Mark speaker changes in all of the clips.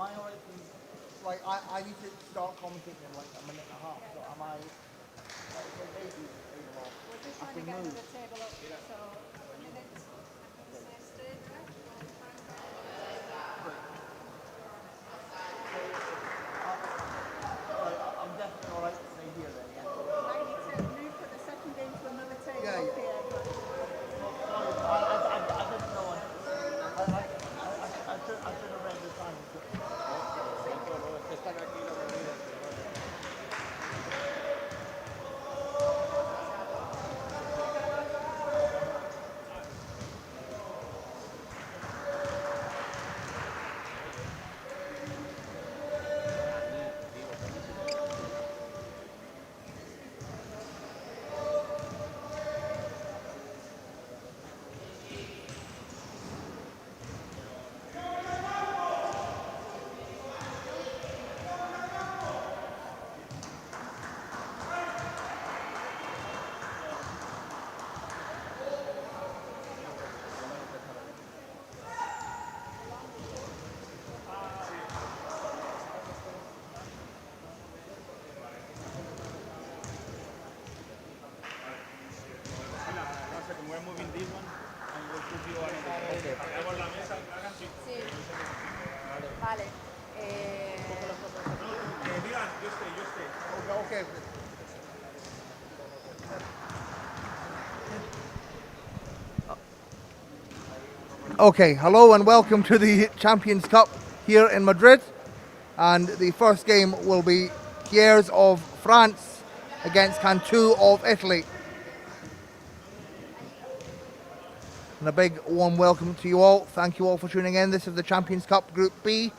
Speaker 1: am I alright? Like, I need to start commentating in like a minute and a half. So am I? Okay, maybe.
Speaker 2: We're just trying to get another table up, so a minute at the same stage, right?
Speaker 1: I'm definitely alright to stay here then. Yeah.
Speaker 2: You might need to move for the second game to another table
Speaker 1: Yeah,
Speaker 2: up
Speaker 1: yeah.
Speaker 2: here, but
Speaker 1: Sorry, I didn't know. I should have read the time.
Speaker 3: We're moving this one and we'll put you on the hagamos la mesa, hagan sí.
Speaker 2: sí. Vale.
Speaker 3: Digan, yo stay.
Speaker 1: Okay. Okay, hello and welcome to the Champions Cup here in Madrid. And the first game will be HYERES of France against Cantú of Italy. And a big warm welcome to you all. Thank you all for tuning in. This is the Champions Cup Group B.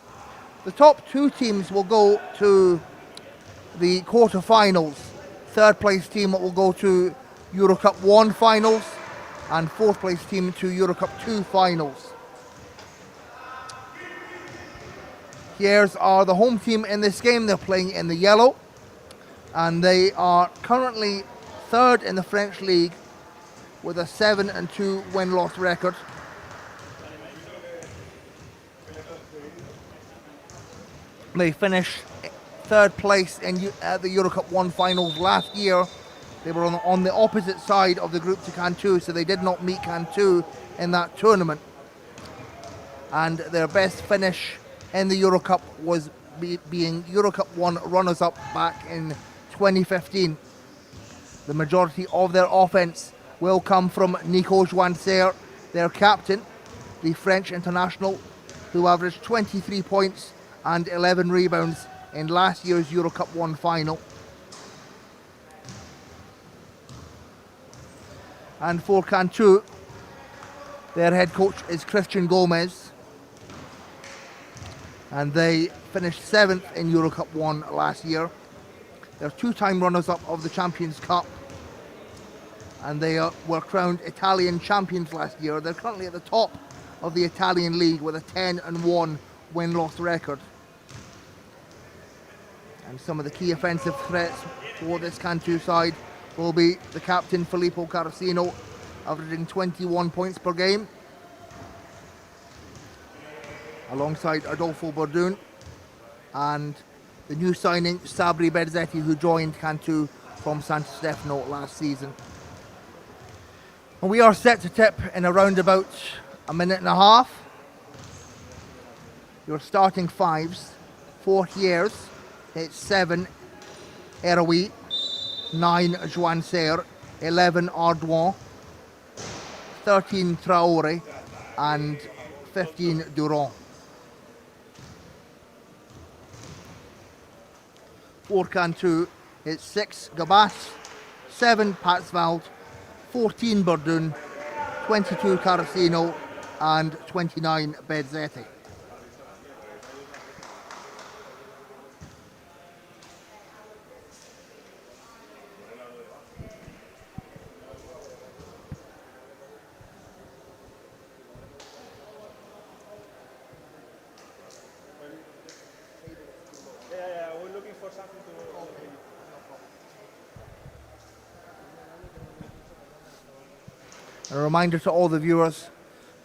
Speaker 1: The top two teams will go to the quarter-finals. Third place team will go to Euro Cup 1 finals, and fourth place team to Euro Cup 2 finals. HYERES are the home team in this game. They're playing in the yellow, and they are currently third in the French league with a 7-2 win-loss record. They finished third place in the Euro Cup 1 finals last year. They were on the opposite side of the group to Cantú, so they did not meet Cantú in that tournament. And their best finish in the Euro Cup was being Euro Cup 1 runners-up back in 2015. The majority of their offense will come from Nico Joanser, their captain, the French international, who averaged 23 points and 11 rebounds in last year's Euro Cup 1 final. And for Cantú, their head coach is Christian Gomez, and they finished 7th in Euro Cup 1 last year. They're two-time runners-up of the Champions Cup, and they were crowned Italian champions last year. They're currently at the top of the Italian league with a 10-1 win-loss record. And some of the key offensive threats for this Cantú side will be the captain Filippo Carrasino, averaging 21 points per game, alongside Adolfo Bordun, and the new signing Sabri Berzetti, who joined Cantú from Santo Stefano last season. And we are set to tip in around about a minute and a half. Your starting fives for HYERES: it's 7 Eroui, 9 Joanser, 11 Ardouin, 13 Traore, and 15 Durand. For Cantú, it's 6 Gabas, 7 Patsvald, 14 Bordun, 22 Carrasino, and 29 Berzetti.
Speaker 3: Yeah, we're looking for something to.
Speaker 1: A reminder to all the viewers,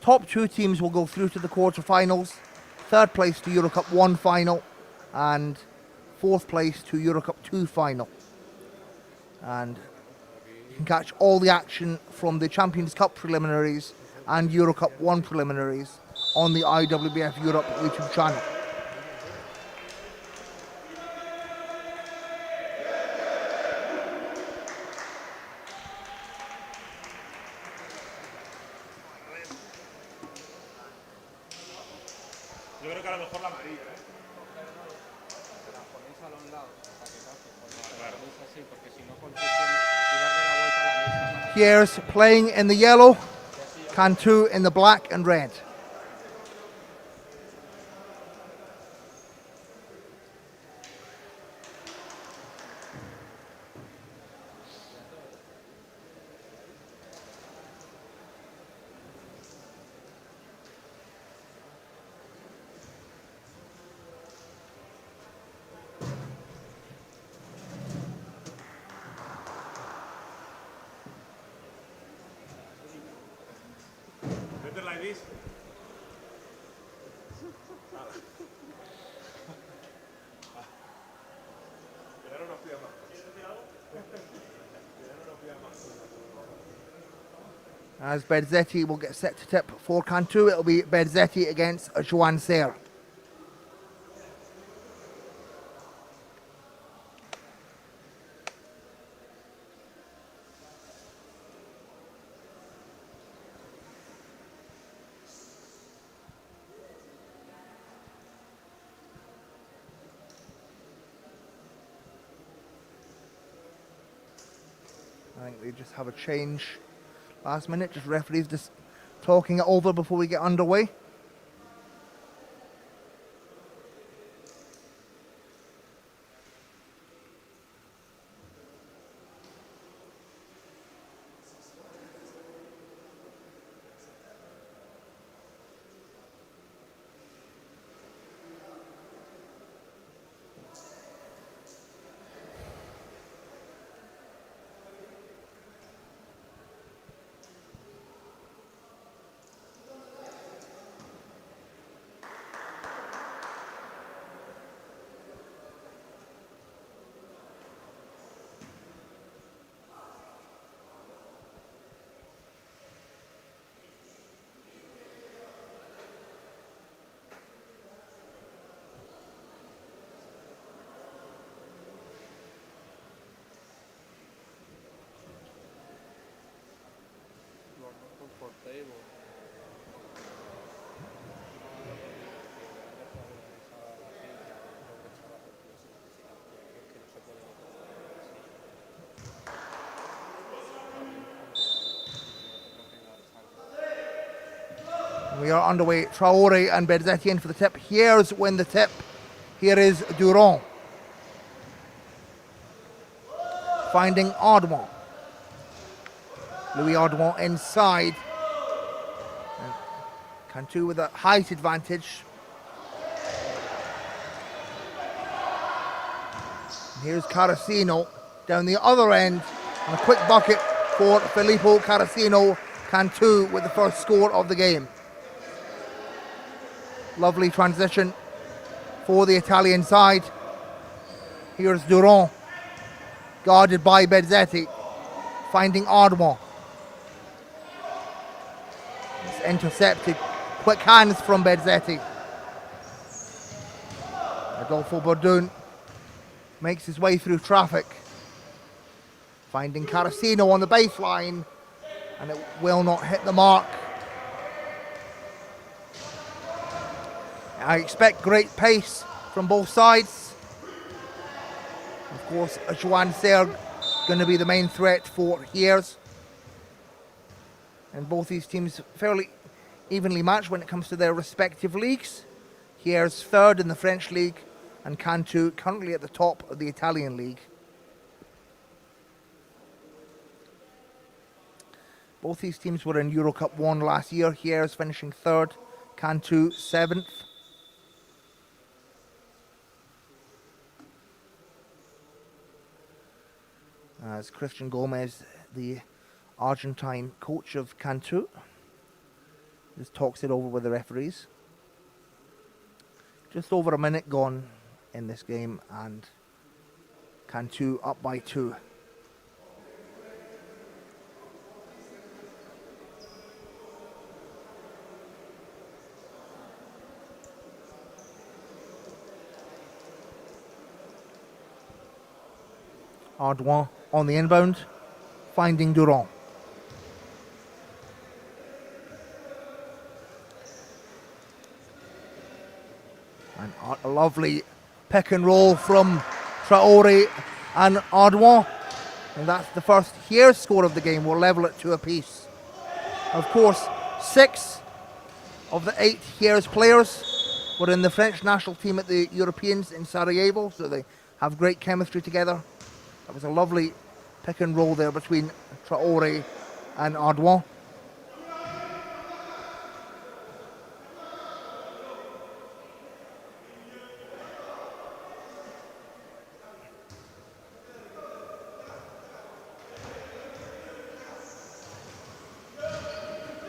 Speaker 1: top two teams will go through to the quarterfinals. third place to Euro Cup 1 final and fourth place to Euro Cup 2 final. And you can catch all the action from the Champions Cup preliminaries and Euro Cup 1 preliminaries on the IWBF Europe YouTube channel.
Speaker 3: Yo creo que a lo mejor la amarilla, ¿eh?
Speaker 4: La ponéis a los lados para que pase, cuando la ponéis así, porque si no confusión y darle la vuelta a la mesa.
Speaker 1: Here's playing in the yellow, Cantú in the black and red.
Speaker 3: Better like this.
Speaker 1: As Berzetti will get set to tip for Cantú, it'll be Berzetti against Joan Serre. I think they just have a change last minute, just referees just talking it over before we get underway. We are underway. Traore and Berzetti in for the tip. Here's when the tip. Here is Durand. Finding Ardouin. Louis Ardouin inside. And Cantú with a height advantage. And here's Carasino down the other end. And a quick bucket for Filippo Carasino. Cantú with the first score of the game. Lovely transition for the Italian side. Here's Durand, guarded by Berzetti, finding Ardouin. It's intercepted. Quick hands from Berzetti. Adolfo Bordun makes his way through traffic, finding Carasino on the baseline, and it will not hit the mark. I expect great pace from both sides. Of course, Joan Serre going to be the main threat for HYERES. And both these teams fairly evenly matched when it comes to their respective leagues. HYERES third in the French league and Cantú currently at the top of the Italian league. Both these teams were in Euro Cup 1 last year. HYERES finishing third, Cantú seventh. As Christian Gomez, the Argentine coach of Cantú, just talks it over with the referees. Just over a minute gone in this game, and Cantu up by 2. Ardouin on the inbound, finding Durand. And a lovely pick and roll from Traore and Ardouin. And that's the first HYERES score of the game. We'll level it to a piece. Of course, 6 of the 8 HYERES players were in the French national team at the Europeans in Sarajevo, so they have great chemistry together. That was a lovely pick and roll there between Traore and Ardouin.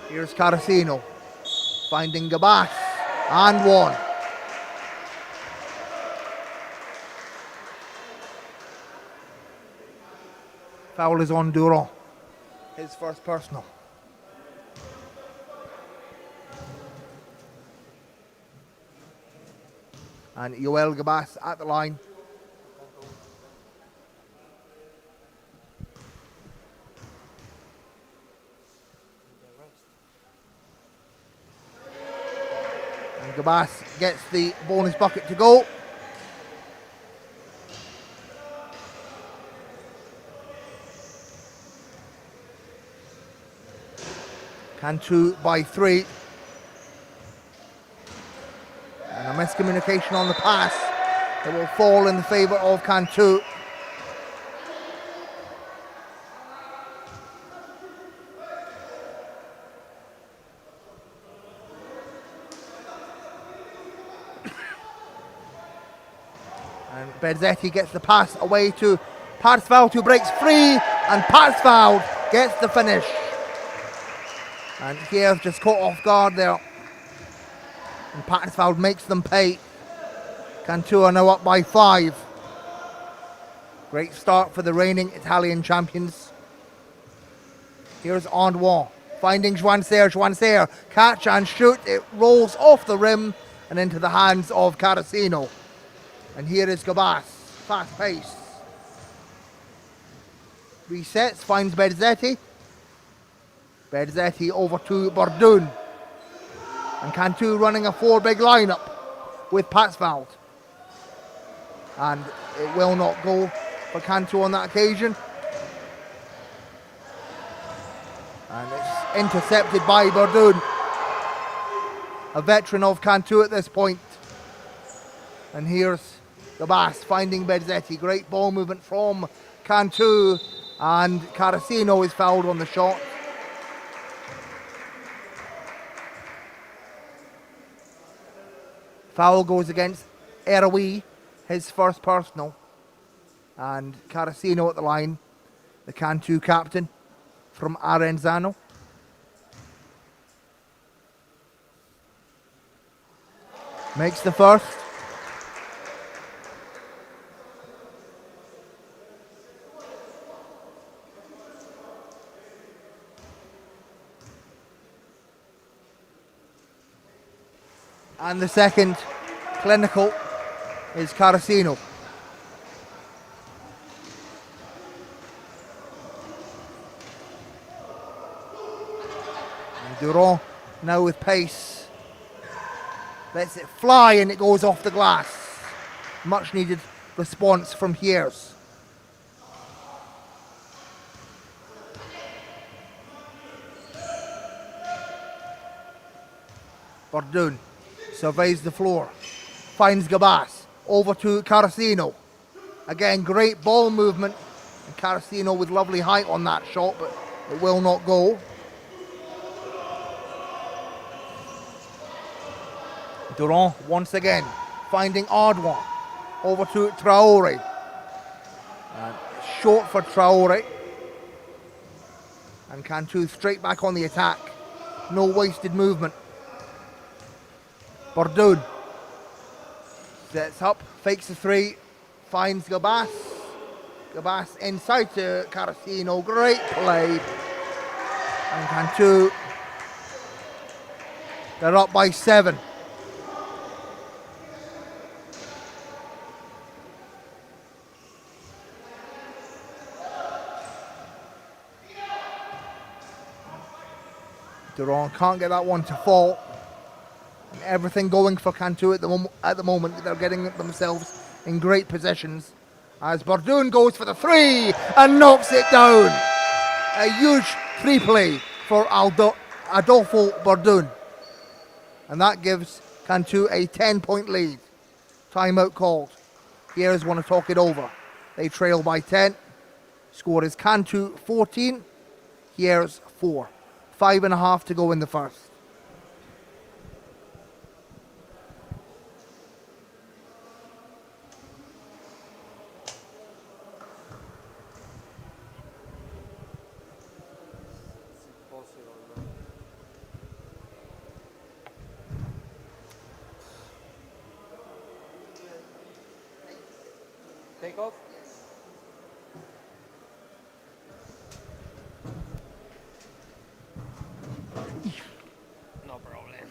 Speaker 1: Here's Carasino finding Gabas and 1. Foul is on Durand, his first personal. And Yoel Gabas at the line. And Gabas gets the bonus bucket to go. Cantu by 3. And a miscommunication on the pass. It will fall in the favour of Cantu. And Berzetti gets the pass away to Parsfeld, who breaks free, and Parsfeld gets the finish. And HYERES just caught off guard there. And Parsfeld makes them pay. Cantu are now up by 5. Great start for the reigning Italian champions. Here's Ardouin finding Joanser. Joanser, catch and shoot. It rolls off the rim and into the hands of Carasino. And here is Gabas, fast pace. Resets, finds Berzetti. Berzetti over to Bordoun. And Cantu running a 4 big lineup with Patsveld. And it will not go for Cantu on that occasion. And it's intercepted by Bordoun, a veteran of Cantu at this point. And here's Gabas finding Berzetti. Great ball movement from Cantu. And Carasino is fouled on the shot. Foul goes against Eroui, his first personal. And Carasino at the line, the Cantu captain from Arenzano. Makes the first. And the second, clinical, is Carasino. And Durand now with pace. Lets it fly and it goes off the glass. Much needed response from HYERES. Bordoun surveys the floor, finds Gabas, over to Carasino. Again, great ball movement, and Carasino with lovely height on that shot, but it will not go. Durand once again finding Ardouin, over to Traore. Short for Traore. And Cantu straight back on the attack. No wasted movement. Bordoun Sets up, fakes the three, finds Gabas. Gabas inside to Carasino. Great play. And Cantú, they're up by 7. Duran can't get that one to fall. And everything going for Cantú at the moment. They're getting themselves in great positions. As Bordoon goes for the 3 and knocks it down. A huge 3 play for Adolfo Bordoon. And that gives Cantú a 10-point lead. Timeout called. Here's want to talk it over. They trail by 10. Score is Cantú 14. Here's 4. 5.5 to go in the first.
Speaker 4: Take off. No problem.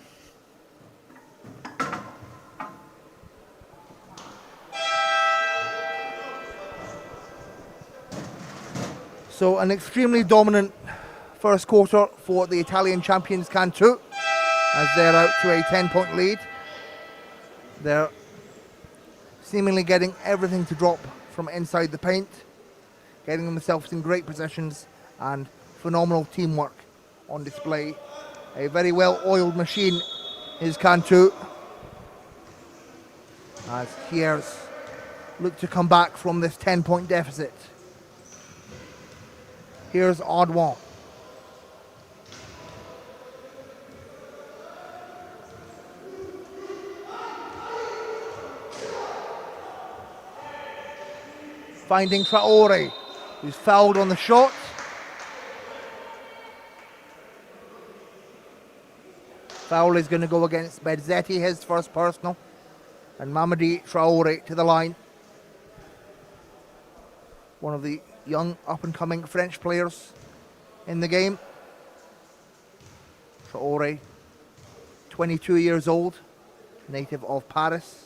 Speaker 1: So an extremely dominant first quarter for the Italian champions Cantú, as they're out to a 10-point lead. They're seemingly getting everything to drop from inside the paint, getting themselves in great positions, and phenomenal teamwork on display. A very well-oiled machine is Cantú, as HYERES look to come back from this 10-point deficit. Here's Audouin. Finding Traore, who's fouled on the shot. Foul is going to go against Bezzetti, his first personal. And Mamadi Traore to the line. One of the young up-and-coming French players in the game. Traore, 22 years old, native of Paris.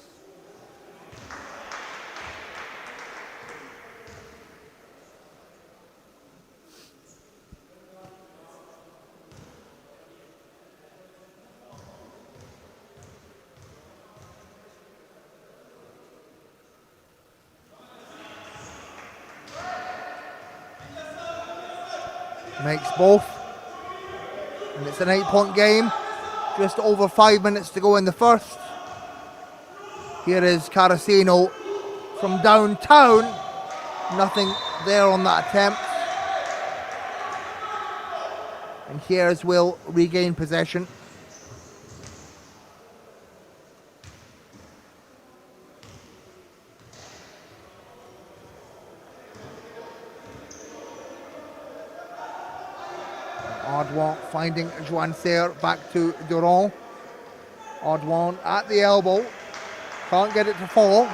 Speaker 1: Makes both. And it's an 8-point game. Just over 5 minutes to go in the first. Here is Carasino from downtown. Nothing there on that attempt. And HYERES will regain possession. Audouin finding Joan Serre, back to Durand. Audouin at the elbow, can't get it to fall.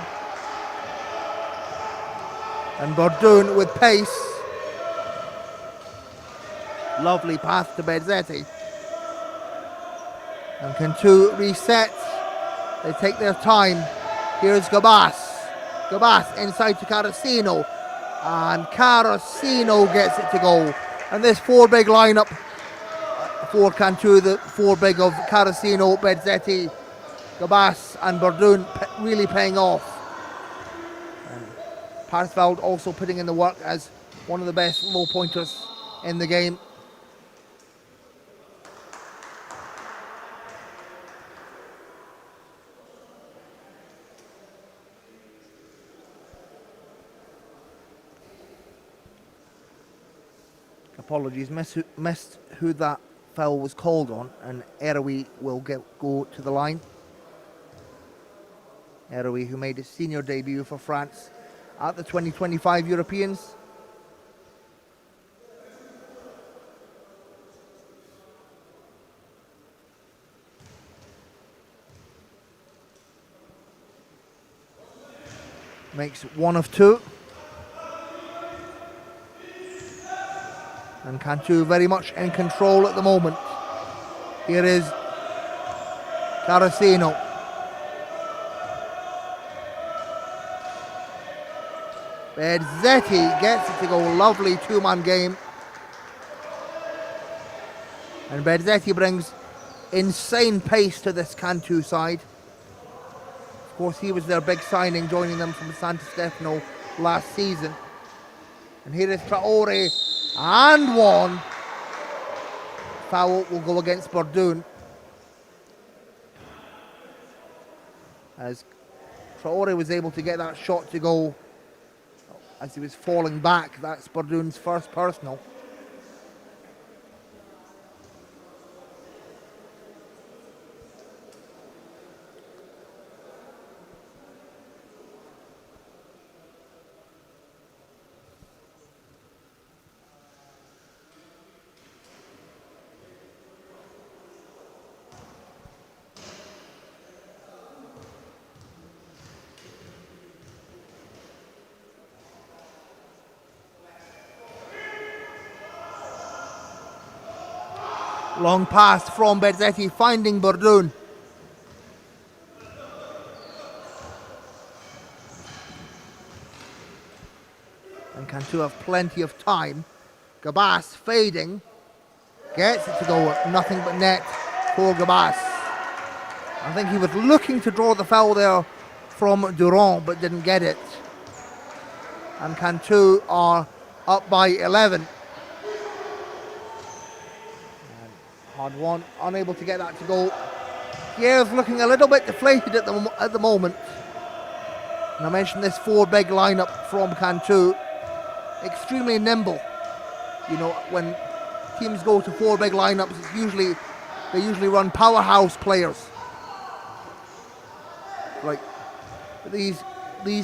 Speaker 1: And Bordoon with pace. Lovely pass to Bezzetti. And Cantú reset. They take their time. Here's Gabas. Gabas inside to Carasino. And Carasino gets it to go. And this 4-big lineup for Cantú, the 4-big of Carasino, Bezzetti, Gabas and Bordoon really paying off. Parsfeld also putting in the work as one of the best low pointers in the game. Apologies, missed who that foul was called on, and Eroui will go to the line. Eroui, who made his senior debut for France at the 2025 Europeans. Makes 1 of 2. And Cantú very much in control at the moment. Here is Carasino. Bezzetti gets it to go. Lovely two-man game. And Bezzetti brings insane pace to this Cantú side. Of course, he was their big signing, joining them from Santo Stefano last season. And here is Traore, and 1. Foul will go against Bordoon. As Traore was able to get that shot to go as he was falling back. That's Bordoon's first personal. Long pass from Bezzetti, finding Bordoon. And Cantú have plenty of time. Gabas fading. Gets it to go. Nothing but net for Gabas. I think he was looking to draw the foul there from Durand, but didn't get it. And Cantú are up by 11. Hard one, unable to get that to go. Hyeres looking a little bit deflated at the moment. And I mentioned this 4 big lineup from Cantú. Extremely nimble. You know, when teams go to 4 big lineups, they usually run powerhouse players. Like these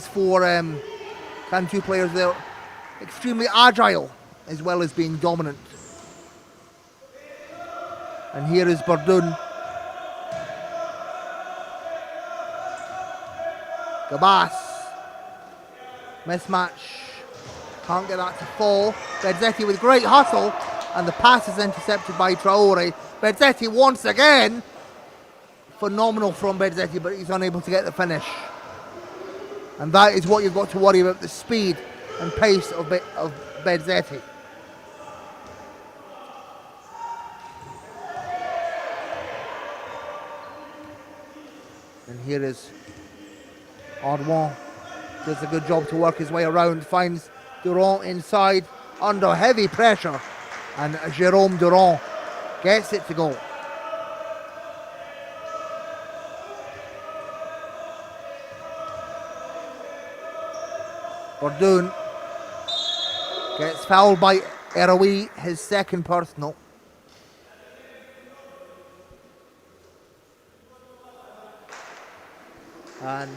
Speaker 1: 4 Cantú players, they're extremely agile as well as being dominant. And here is Bordoon. Gabas. Mismatch. Can't get that to fall. Bezzetti with great hustle. And the pass is intercepted by Traore. Bezzetti once again. Phenomenal from Bezzetti, but he's unable to get the finish. And that is what you've got to worry about, the speed and pace of Bezzetti. And here is Ardouin. Does a good job to work his way around. Finds Durand inside under heavy pressure. And Jérôme Durand gets it to go. Bordoon gets fouled by Eroui, his second personal. And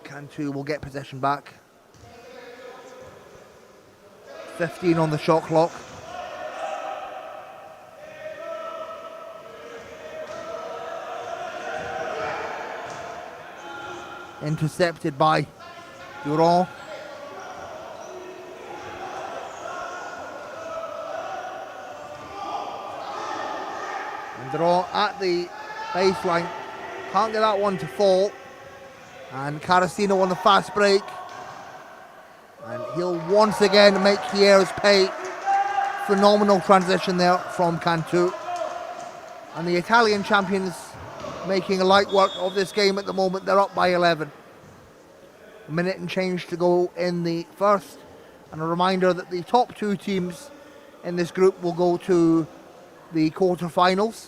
Speaker 1: Cantú will get possession back. 15 on the shot clock. Intercepted by Durand. And Durand at the baseline. Can't get that one to fall. And Carasino on the fast break. And he'll once again make Hyeres pay. Phenomenal transition there from Cantú. And the Italian champions making a light work of this game at the moment. They're up by 11. A minute and change to go in the first. And a reminder that the top 2 teams in this group will go to the quarterfinals.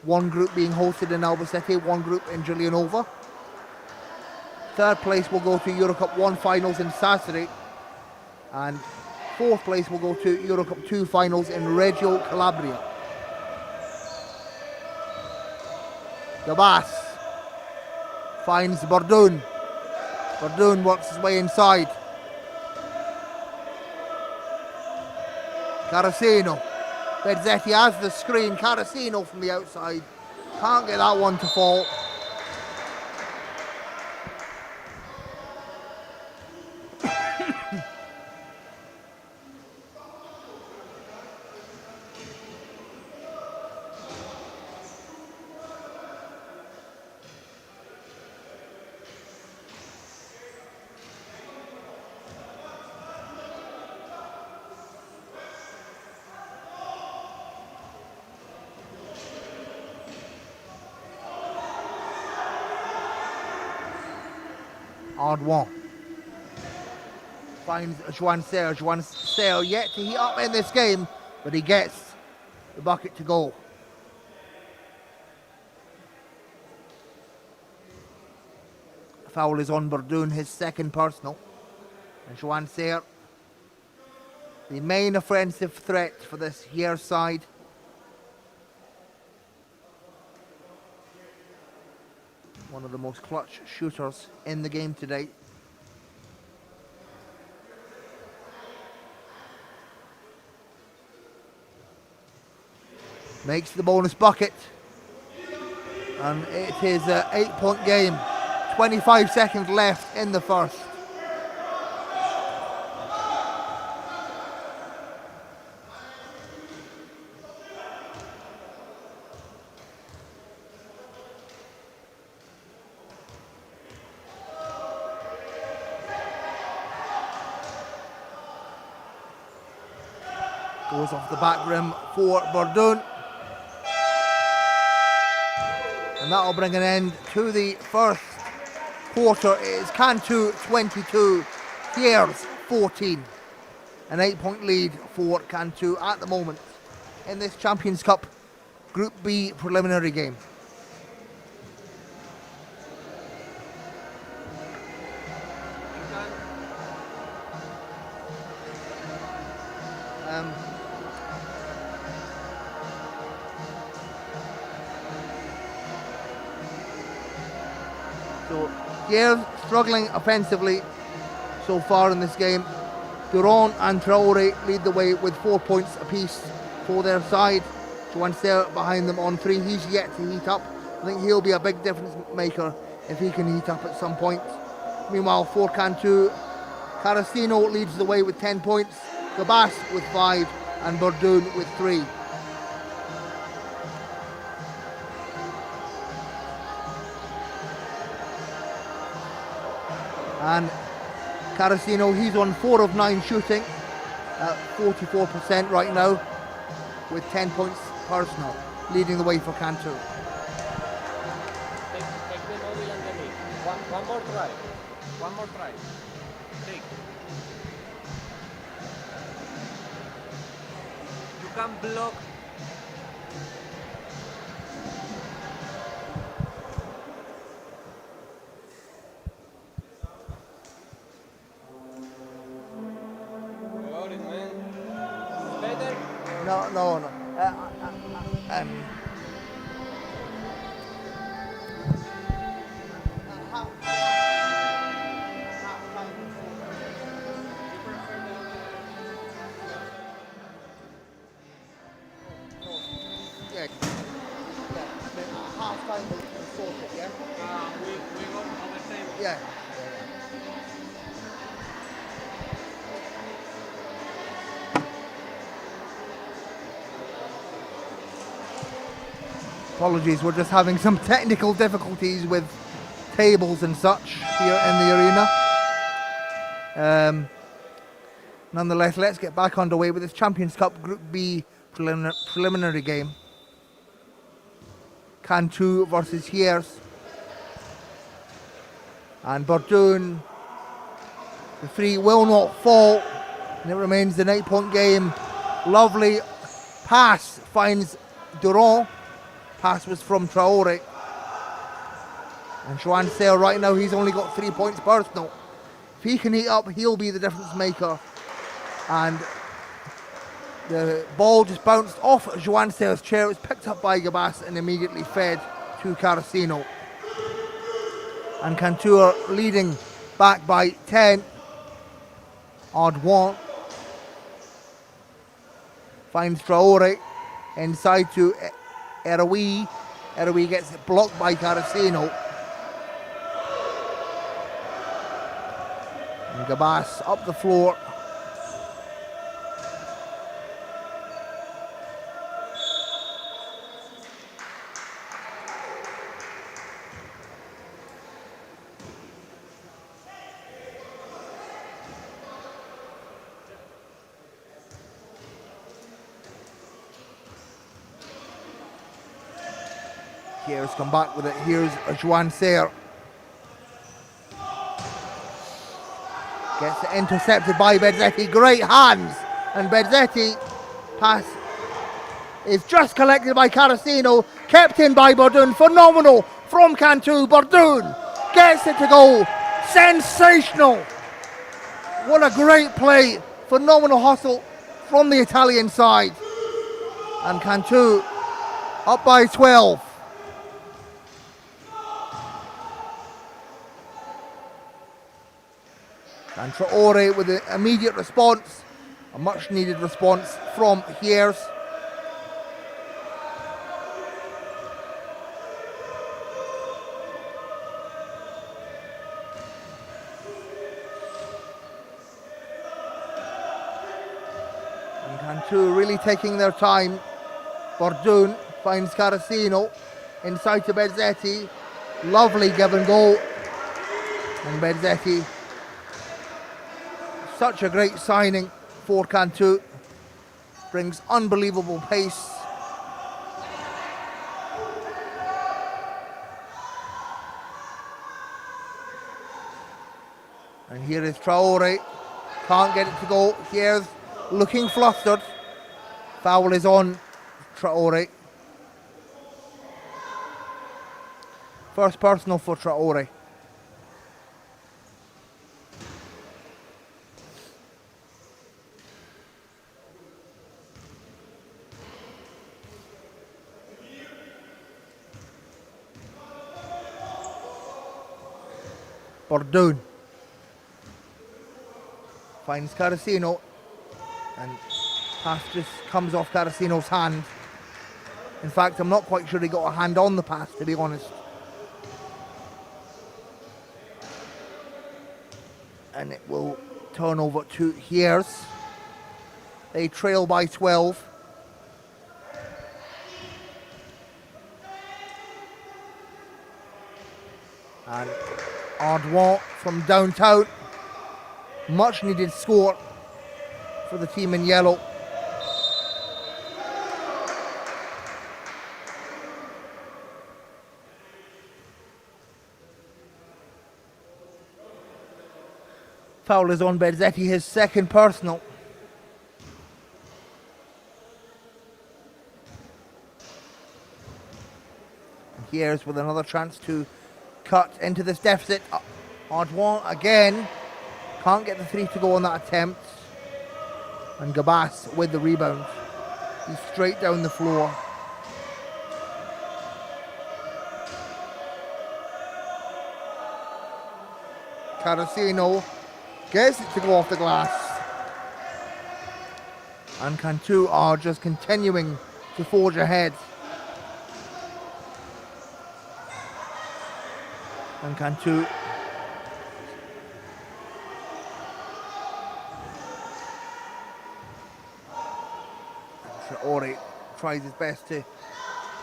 Speaker 1: One group being hosted in Albacete, one group in Giulianova. Third place will go to Eurocup 1 finals in Sassari. And fourth place will go to Eurocup 2 finals in Reggio Calabria. Gabas finds Bordoon. Bordoon works his way inside. Carasino. Bezzetti has the screen. Carasino from the outside. Can't get that one to fall. Hard one. Finds Juan Serre. Juan Serre yet to heat up in this game, but he gets the bucket to go. Foul is on Bordoon, his second personal. And Juan Serre, the main offensive threat for this here side. One of the most clutch shooters in the game today. Makes the bonus bucket. And it is an 8-point game. 25 seconds left in the first. Goes off the back rim for Bordoon. And that'll bring an end to the first quarter. It is Cantú 22, HYERES 14. An 8-point lead for Cantú at the moment in this Champions Cup Group B preliminary game. So HYERES struggling offensively so far in this game. Durand and Traore lead the way with 4 points apiece for their side. Juan Serre behind them on 3. He's yet to heat up. I think he'll be a big difference maker if he can heat up at some point. Meanwhile, for Cantú, Carasino leads the way with 10 points, Gabas with 5, and Bordoon with 3. And Carasino, he's on 4 of 9 shooting at 44% right now with 10 points personal, leading the way for Cantú.
Speaker 4: Take the mobile underneath. One more try. One more try. Take. You can block. Got it, man. Better.
Speaker 1: No. Half-time we'll sort it, yeah?
Speaker 4: We got on the same.
Speaker 1: Yeah. Apologies, we're just having some technical difficulties with tables and such here in the arena. Nonetheless, let's get back underway with this Champions Cup Group B preliminary game. Cantú versus HYERES. And Bordoon, the 3 will not fall, and it remains an 8-point game. Lovely pass finds Durand. Pass was from Traore. And Juan Serre right now, he's only got 3 points personal. If he can heat up, he'll be the difference maker. And the ball just bounced off Juan Serre's chair. It was picked up by Gabas and immediately fed to Carasino. And Cantú are leading back by 10. Odd one. Finds Traore. inside to Eroe. Eroe gets it blocked by Carasino. And Gabas up the floor. Here's come back with it. Here's Joan Serre. Gets it intercepted by Bezzetti. Great hands. And Bezzetti pass is just collected by Carasino. Kept in by Bordoun. Phenomenal from Cantú. Bordoun gets it to go. Sensational. What a great play. Phenomenal hustle from the Italian side. And Cantú up by 12. And Traore with an immediate response, a much needed response from HYERES. And Cantú really taking their time. Bordoun finds Carasino inside to Bezzetti. Lovely give and go. And Bezzetti, such a great signing for Cantú. Brings unbelievable pace. And here is Traore. Can't get it to go. Here's looking flustered. Foul is on Traore. First personal for Traore. Bordoun finds Carasino, and pass just comes off Carasino's hand. In fact, I'm not quite sure he got a hand on the pass, to be honest. And it will turn over to HYERES. They trail by 12. And Ardouin from downtown. Much needed score for the team in yellow. Foul is on Bezzetti, his second personal. And HYERES with another chance to cut into this deficit. Ardouin again. Can't get the three to go on that attempt. And Gabas with the rebound. He's straight down the floor. Carasino gets it to go off the glass. And Cantú are just continuing to forge ahead. And Cantú Traore tries his best to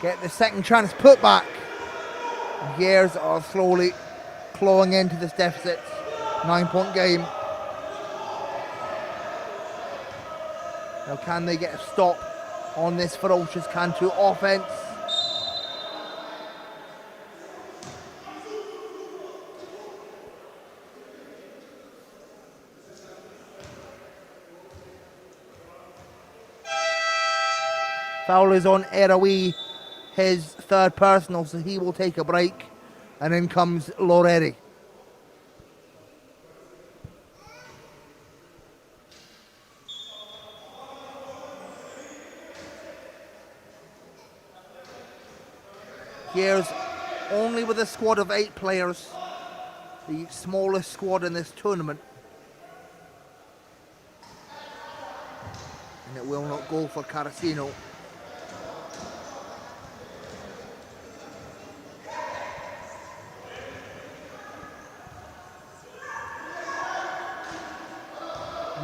Speaker 1: get the second chance put back. And HYERES are slowly clawing into this deficit. 9-point game. Now can they get a stop on this ferocious Cantú offense? Foul is on Eroe, his third personal, so he will take a break. And in comes Loreri. HYERES only with a squad of 8 players, the smallest squad in this tournament. And it will not go for Carasino.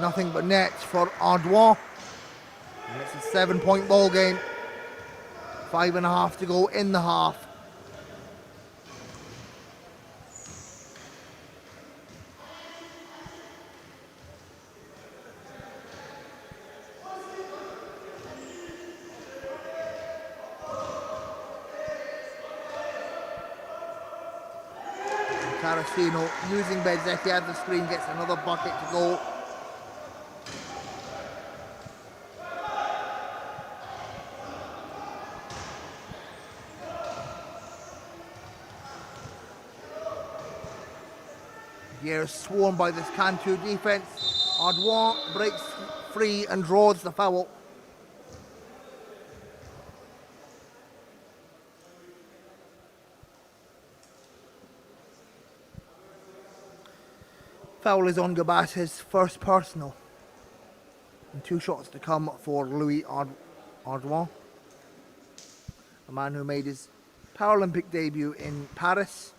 Speaker 1: Nothing but net for Ardois. And it's a 7-point ball game. 5.5 to go in the half. Carasino using Bezzetti at the screen, gets another bucket to go. Here swarmed by this Cantu defense. Ardois breaks free and draws the foul. Foul is on Gabas, his first personal. And 2 shots to come for Louis Ardois, a man who made his Paralympic debut in Paris.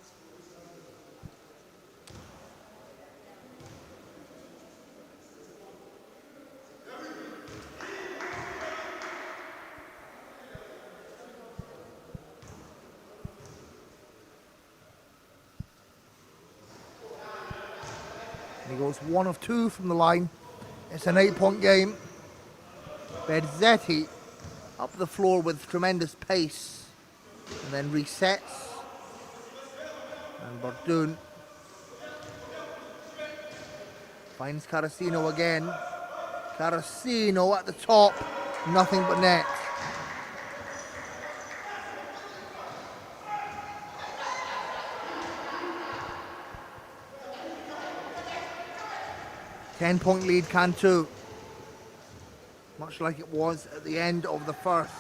Speaker 1: He goes 1 of 2 from the line. It's an 8-point game. Bezzetti up the floor with tremendous pace and then resets. And Bordoun finds Carasino again. Carasino at the top, nothing but net. Ten-point lead, Cantu. Much like it was at the end of the first.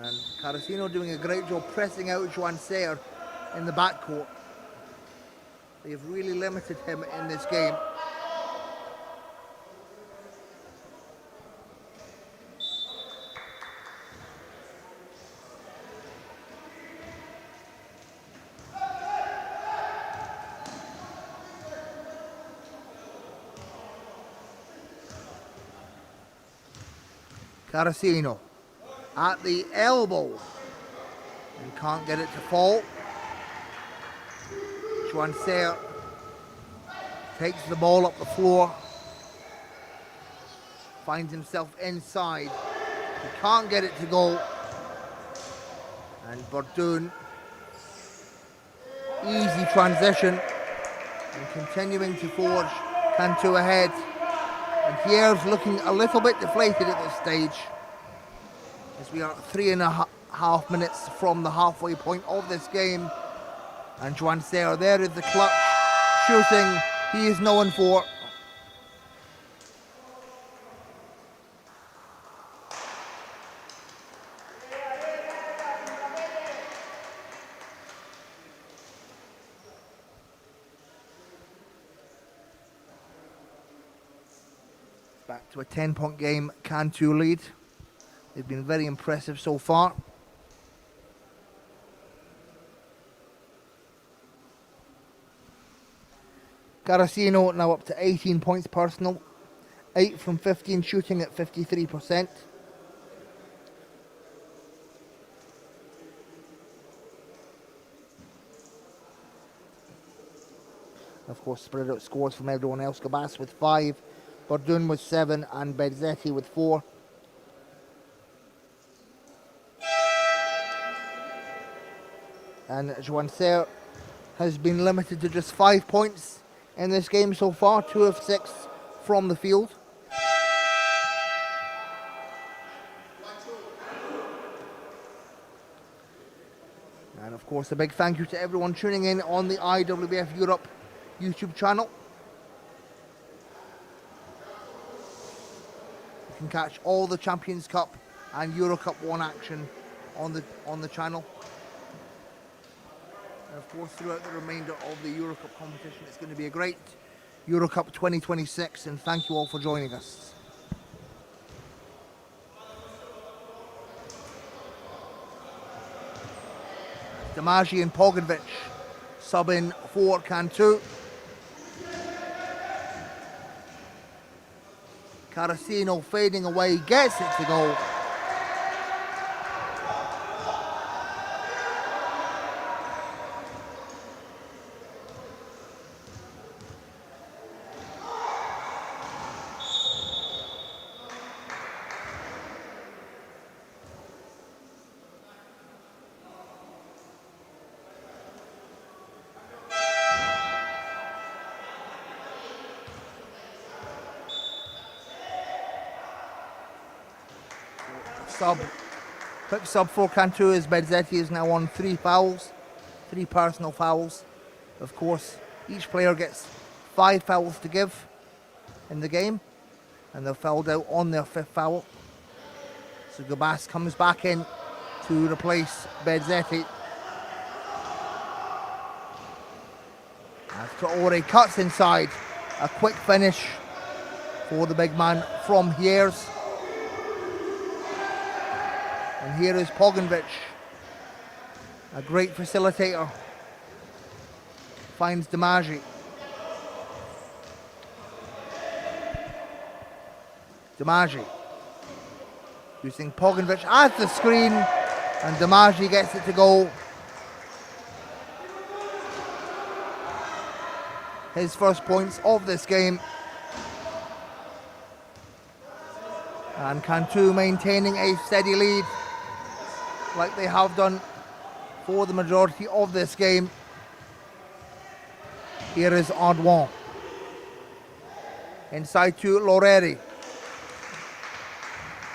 Speaker 1: And Carasino doing a great job pressing out Joan Serre in the backcourt. They've really limited him in this game. Carasino at the elbow and can't get it to fall. Joan Serre takes the ball up the floor, finds himself inside. He can't get it to go. And Bordoun, easy transition and continuing to forge Cantu ahead. And Hyeres looking a little bit deflated at this stage, as we are 3.5 minutes from the halfway point of this game. And Joan Serre, there is the clutch shooting he is known for. Back to a 10-point game, Cantu lead. They've been very impressive so far. Carasino now up to 18 points personal, 8 from 15 shooting at 53%. Of course, spread out scores from everyone else. Gabas with 5, Bordoun with 7, and Bezzetti with 4. And Joan Serre has been limited to just 5 points in this game so far, 2 of 6 from the field. And of course, a big thank you to everyone tuning in on the IWBF Europe YouTube channel. You can catch all the Champions Cup and Euro Cup 1 action on the channel. And of course, throughout the remainder of the Euro Cup competition, it's going to be a great Euro Cup 2026, and thank you all for joining us. Damagi and Pogovic subbing for Cantu. Carasino fading away, gets it to go. Quick sub for Cantu as Bezzetti is now on 3 fouls, 3 personal fouls. Of course, each player gets 5 fouls to give in the game, and they're fouled out on their 5th foul. So Gabas comes back in to replace Bezzetti. As Traore cuts inside, a quick finish for the big man from HYERES. And here is Pogovic, a great facilitator, finds Damagi. Damagi using Pogovic as the screen, and Damagi gets it to go. His first points of this game. And Cantu maintaining a steady lead like they have done for the majority of this game. Here is Audouin. Inside to Loreri.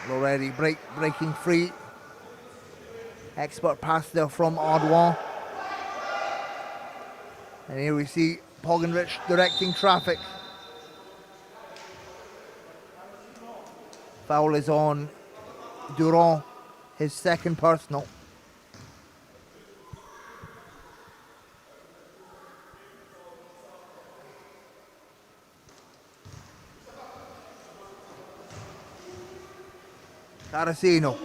Speaker 1: Loreri breaking free. Expert pass there from Audouin. And here we see Pogovic directing traffic. Foul is on Durand, his 2nd personal. Carasino.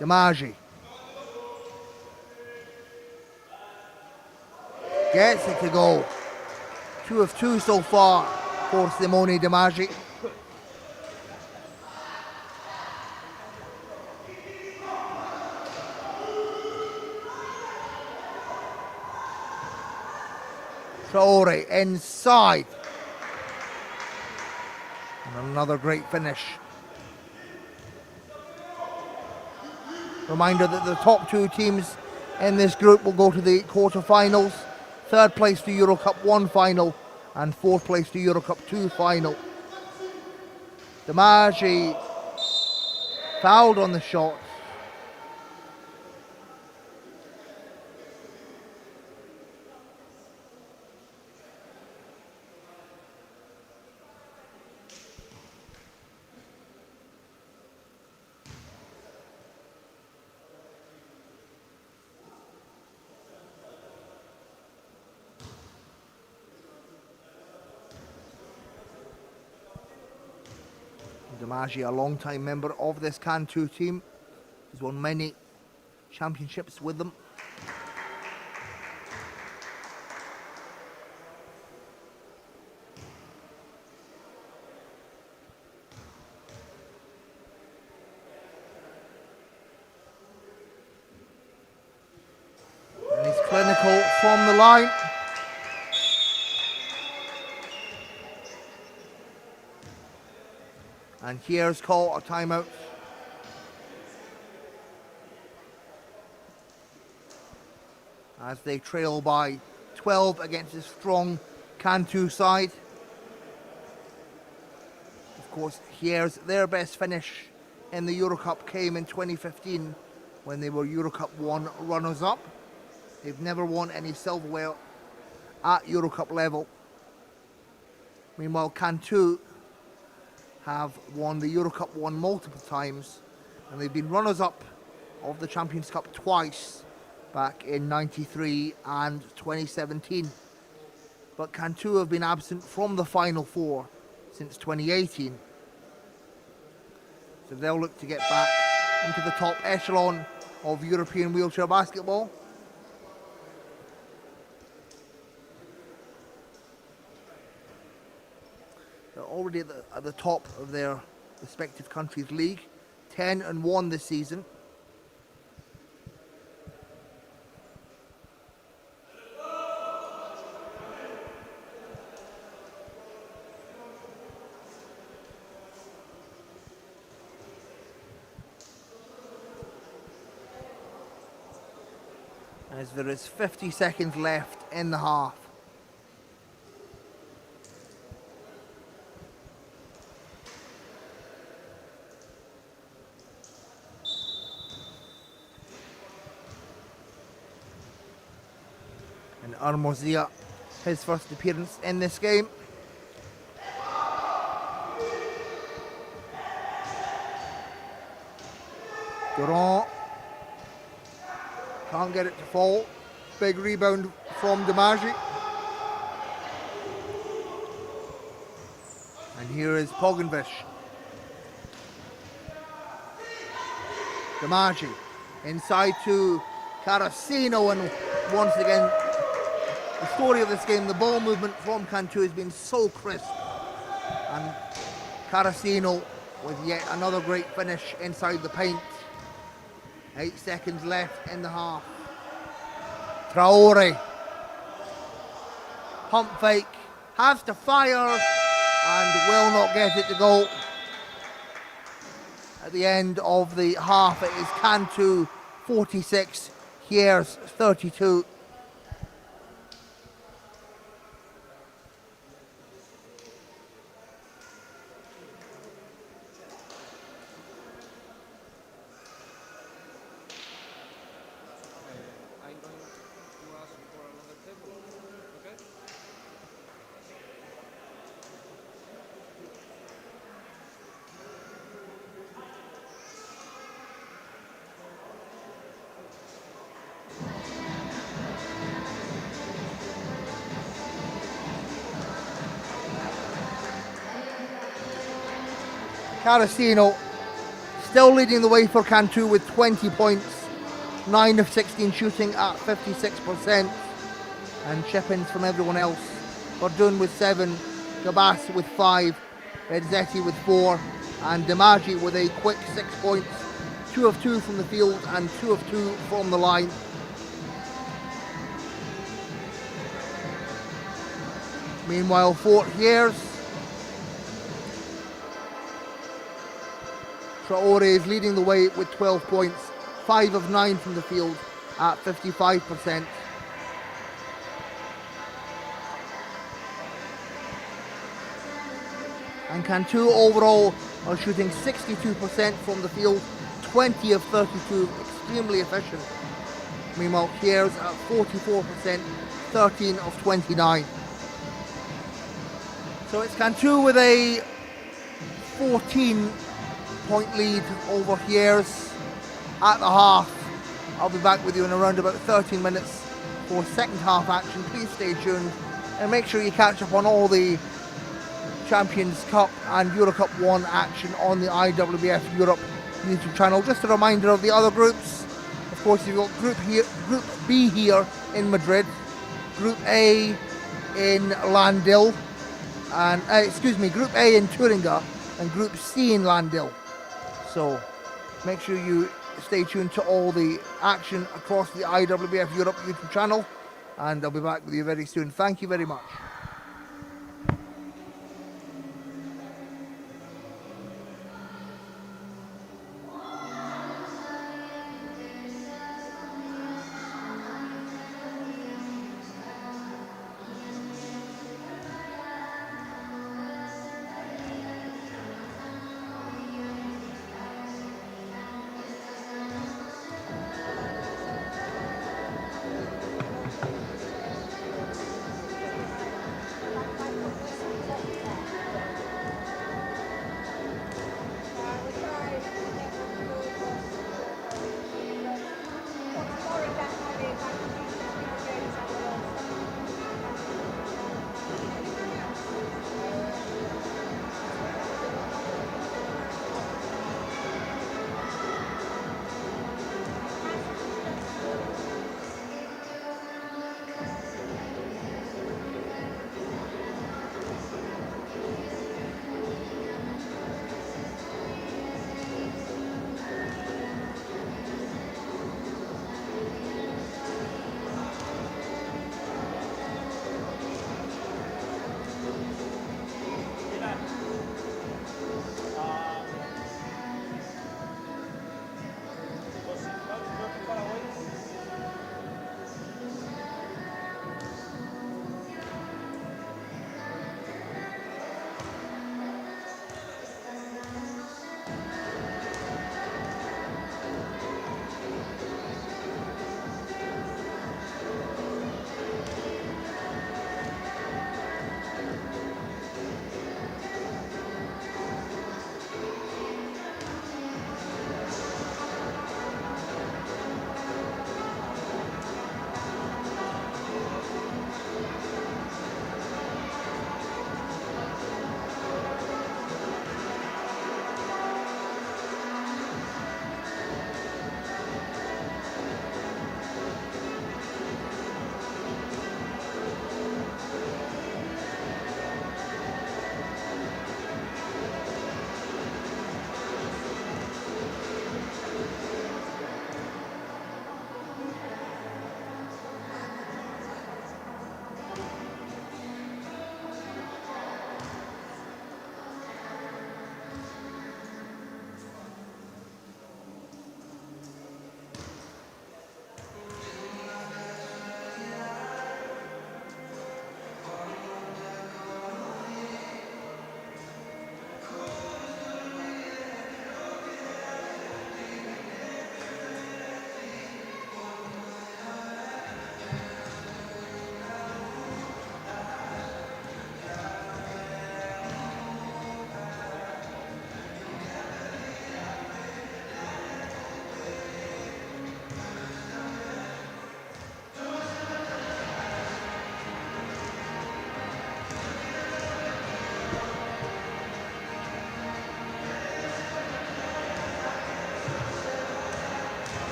Speaker 1: Damagi. Gets it to go. 2 of 2 so far for Simone Damagi. Traore inside. And another great finish. Reminder that the top 2 teams in this group will go to the quarterfinals. 3rd place to Euro Cup 1 final and 4th place to Euro Cup 2 final. Damagi fouled on the shot. Damagi, a long-time member of this Cantu team. He's won many championships with them. And he's clinical from the line. And here's call a timeout. As they trail by 12 against a strong Cantu side. Of course, here's their best finish in the Euro Cup came in 2015 when they were Euro Cup 1 runners-up. They've never won any silverware at Euro Cup level. Meanwhile, Cantu have won the Euro Cup 1 multiple times, and they've been runners-up of the Champions Cup twice, back in '93 and 2017. But Cantu have been absent from the Final 4 since 2018. So they'll look to get back into the top echelon of European wheelchair basketball. They're already at the top of their respective countries' league, 10-1 this season. As there is 50 seconds left in the half. And Armozia, his first appearance in this game. Durant can't get it to fall. Big rebound from DiMaggi. And here is Pogovic. DiMaggi inside to Carasino, and once again, the story of this game, the ball movement from Cantu has been so crisp. And Carasino with yet another great finish inside the paint. 8 seconds left in the half. Traore. Pump fake. Has to fire and will not get it to go. At the end of the half, it is Cantu 46, HYERES 32.
Speaker 4: I'm going to ask for another table, okay?
Speaker 1: Carasino still leading the way for Cantu with 20 points. 9 of 16 shooting at 56%. And chip-ins from everyone else. Verdun with 7, Gabas with 5, Redzetti with 4, and DiMaggi with a quick 6 points. 2 of 2 from the field and 2 of 2 from the line. Meanwhile, for HYERES, Traore is leading the way with 12 points, 5 of 9 from the field at 55%. And Cantu overall are shooting 62% from the field, 20 of 32, extremely efficient. Meanwhile, HYERES at 44%, 13 of 29. So it's Cantu with a 14-point lead over HYERES at the half. I'll be back with you in around about 13 minutes for second half action. Please stay tuned and make sure you catch up on all the Champions Cup and Euro Cup 1 action on the IWBF Europe YouTube channel. Just a reminder of the other groups. Of course, you've got Group B here in Madrid, Group A in Landil, and Group A in Thuringia, and Group C in Landil. So make sure you stay tuned to all the action across the IWBF Europe YouTube channel, and I'll be back with you very soon. Thank you very much.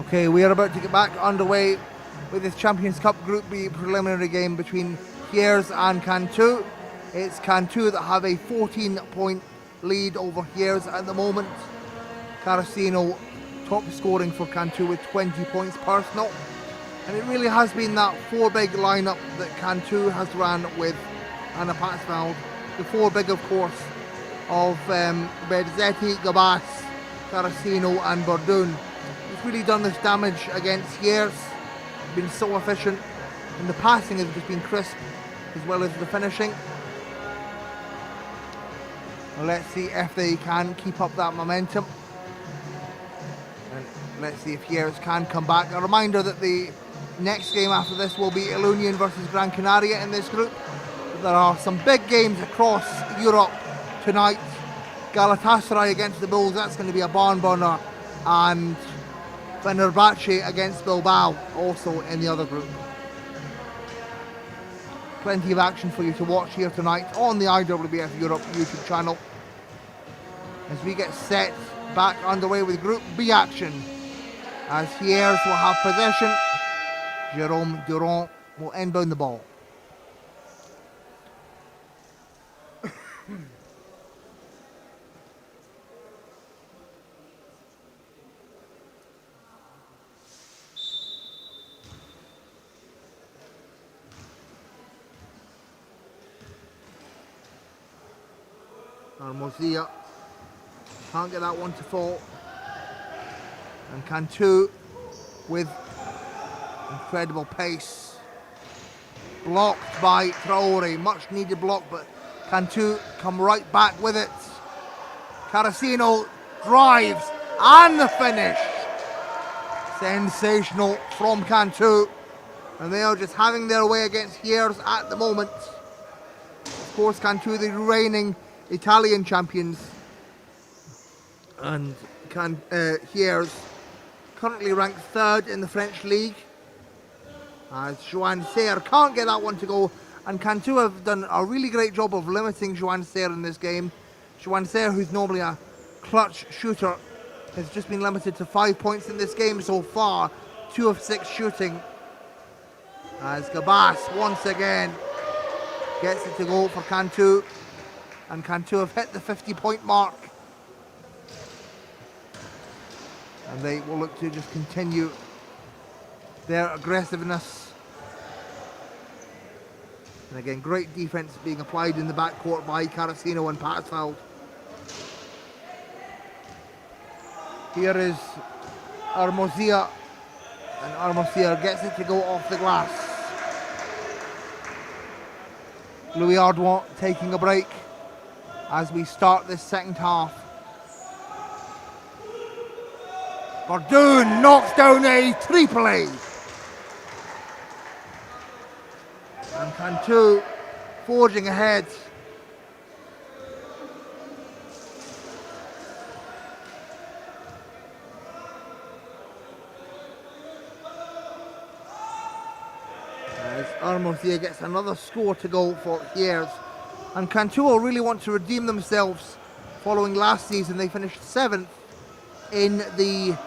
Speaker 1: Okay, we are about to get back underway with this Champions Cup Group B preliminary game between HYERES and Cantú. It's Cantú that have a 14-point lead over HYERES at the moment. Carasino top scoring for Cantú with 20 points personal. And it really has been that four big lineup that Cantú has ran with Anna Patsveld. The four big, of course, of Berzetti, Gabas, Carasino and Bordoun. It's really done this damage against HYERES. Been so efficient, and the passing has just been crisp as well as the finishing. Well, let's see if they can keep up that momentum, and let's see if HYERES can come back. A reminder that the next game after this will be Ilunion versus Gran Canaria in this group. There are some big games across Europe tonight. Galatasaray against the Bulls, that's going to be a barn burner, and Fenerbahce against Bilbao, also in the other group. Plenty of action for you to watch here tonight on the IWBF Europe YouTube channel as we get set back underway with Group B action, as HYERES will have possession. Jerome Durand will inbound the ball. Armozia can't get that one to fall, and Cantú with incredible pace, blocked by Traore, much needed block, but Cantú come right back with it. Carasino drives and the finish, sensational from Cantú, and they are just having their way against HYERES at the moment. Of course, Cantú, the reigning Italian champions, and HYERES currently ranked third in the French league, as Joan Serre can't get that one to go, and Cantú have done a really great job of limiting Joan Serre in this game. Joan Serre, who's normally a clutch shooter, has just been limited to 5 points in this game so far, 2 of 6 shooting, as Gabas once again gets it to go for Cantú. And Cantú have hit the 50-point mark, and they will look to just continue their aggressiveness. And again, great defense being applied in the backcourt by Carasino and Patsveld. Here is Armozia, and Armozia gets it to go off the glass. Louis Ardouin taking a break as we start this second half. Bordoun knocks down a triple A. And Cantú forging ahead. As Armozia gets another score to go for HYERES. And Cantú will really want to redeem themselves following last season. They finished 7th in the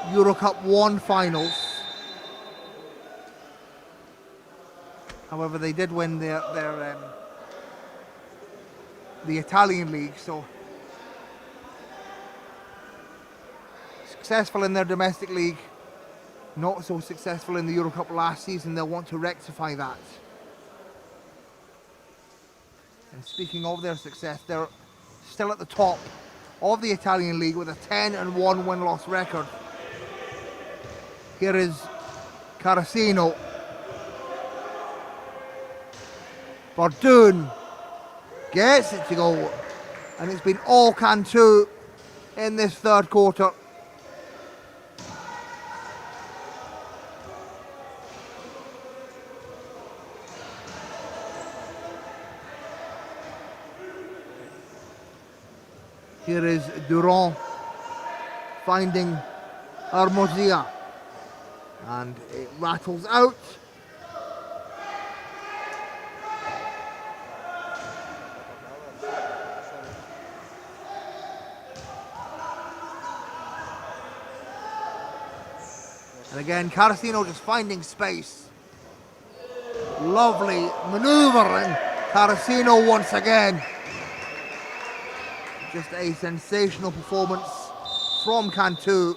Speaker 1: Eurocup 1 finals. However, they did win the Italian league, so successful in their domestic league, not so successful in the Eurocup last season. They'll want to rectify that. And speaking of their success, they're still at the top of the Italian league with a 10-1 win-loss record. Here is Carasino. Bordoun gets it to go, and it's been all Cantú in this third quarter. Here is Durand finding Armozia, and it rattles out. And again, Carasino just finding space. Lovely manoeuvre, Carasino once again. Just a sensational performance from Cantú.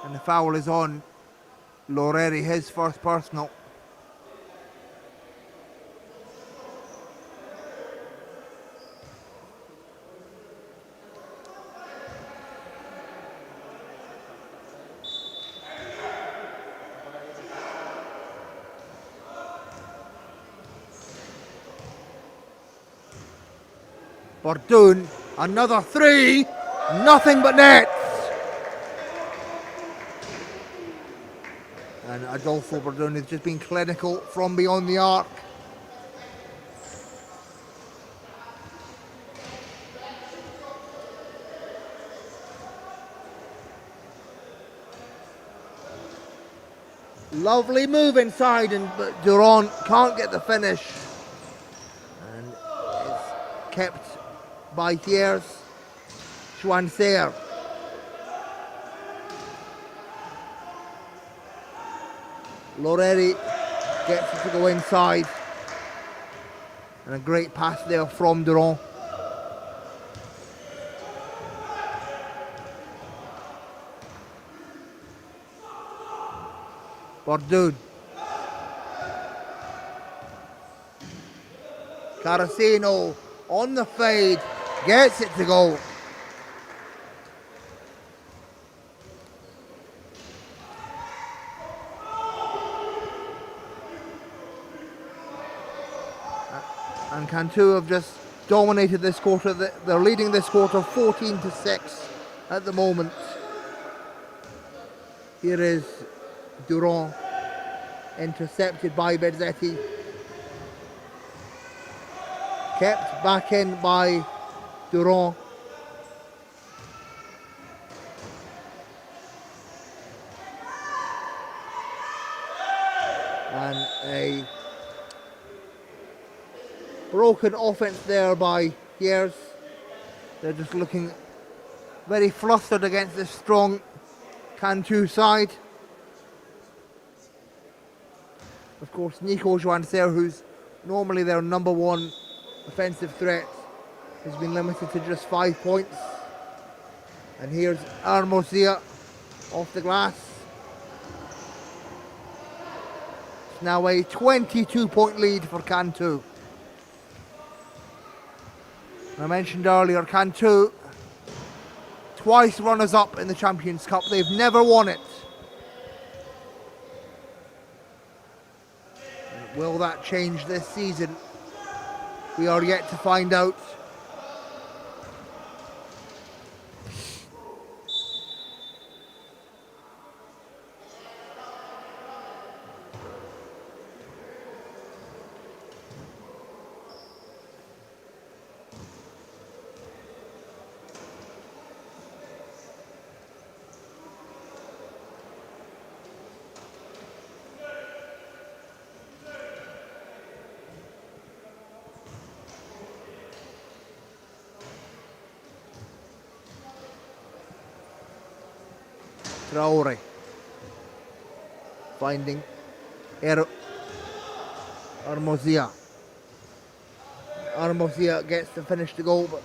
Speaker 1: And the foul is on Loreri, his first personal. Bordoon, another three, nothing but nets. And Adolfo Bordoon has just been clinical from beyond the arc. Lovely move inside, but Durand can't get the finish. And it's kept by HYERES Schwanzer. Loreri gets it to go inside. And a great pass there from Durand. Bordoon. Carasino on the fade, gets it to go. And Cantú have just dominated this quarter. They're leading this quarter 14-6 at the moment. Here is Durand, intercepted by Berzetti. Kept back in by Durand. And a broken offense there by HYERES. They're just looking very flustered against this strong Cantú side. Of course, Nico Joanser, who's normally their number one offensive threat, has been limited to just 5 points. And here's Armosia off the glass. It's now a 22-point lead for Cantú. I mentioned earlier, Cantú, twice runners-up in the Champions Cup. They've never won it. Will that change this season? We are yet to find out. Traore finding Armosia. Armosia gets the finish to go, but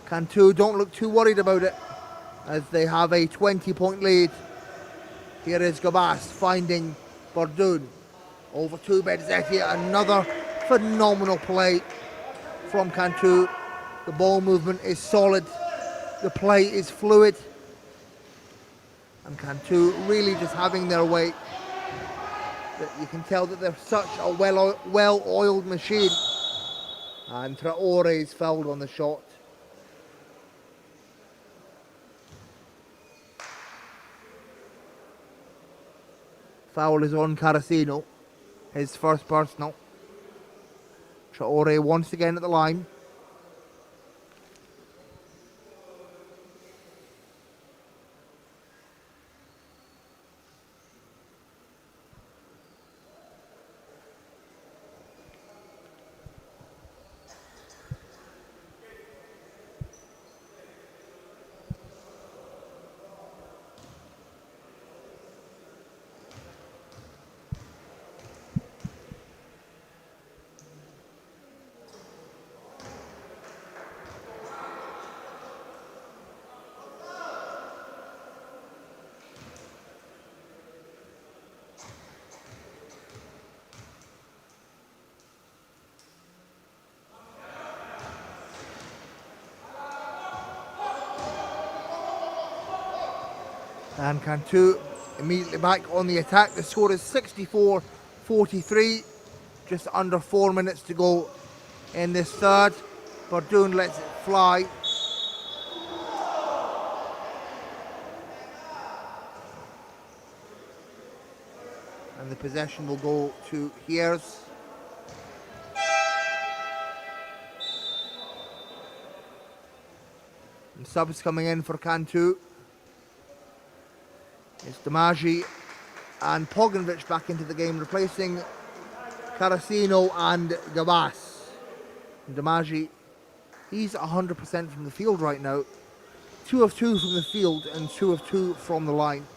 Speaker 1: Cantú don't look too worried about it as they have a 20-point lead. Here is Gabas finding Bordoon. Over to Berzetti, another phenomenal play from Cantú. The ball movement is solid, the play is fluid. And Cantú really just having their way. That you can tell that they're such a well-oiled machine. And Traore is fouled on the shot. Foul is on Carasino, his first personal. Traore once again at the line. And Cantu immediately back on the attack. The score is 64-43. Just under 4 minutes to go in this third. Bardoon lets it fly. And the possession will go to HYERES. And subs coming in for Cantu. It's Damaji and Pogonovic back into the game, replacing Carasino and Gabas. And Damaji, he's 100% from the field right now. 2 of 2 from the field and 2 of 2 from the line.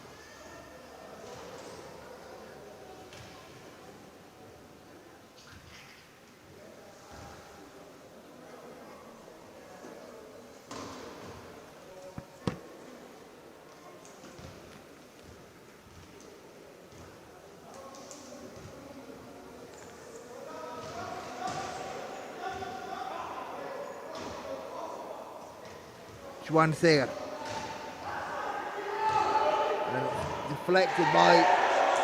Speaker 1: Juan Sayer. And it's deflected by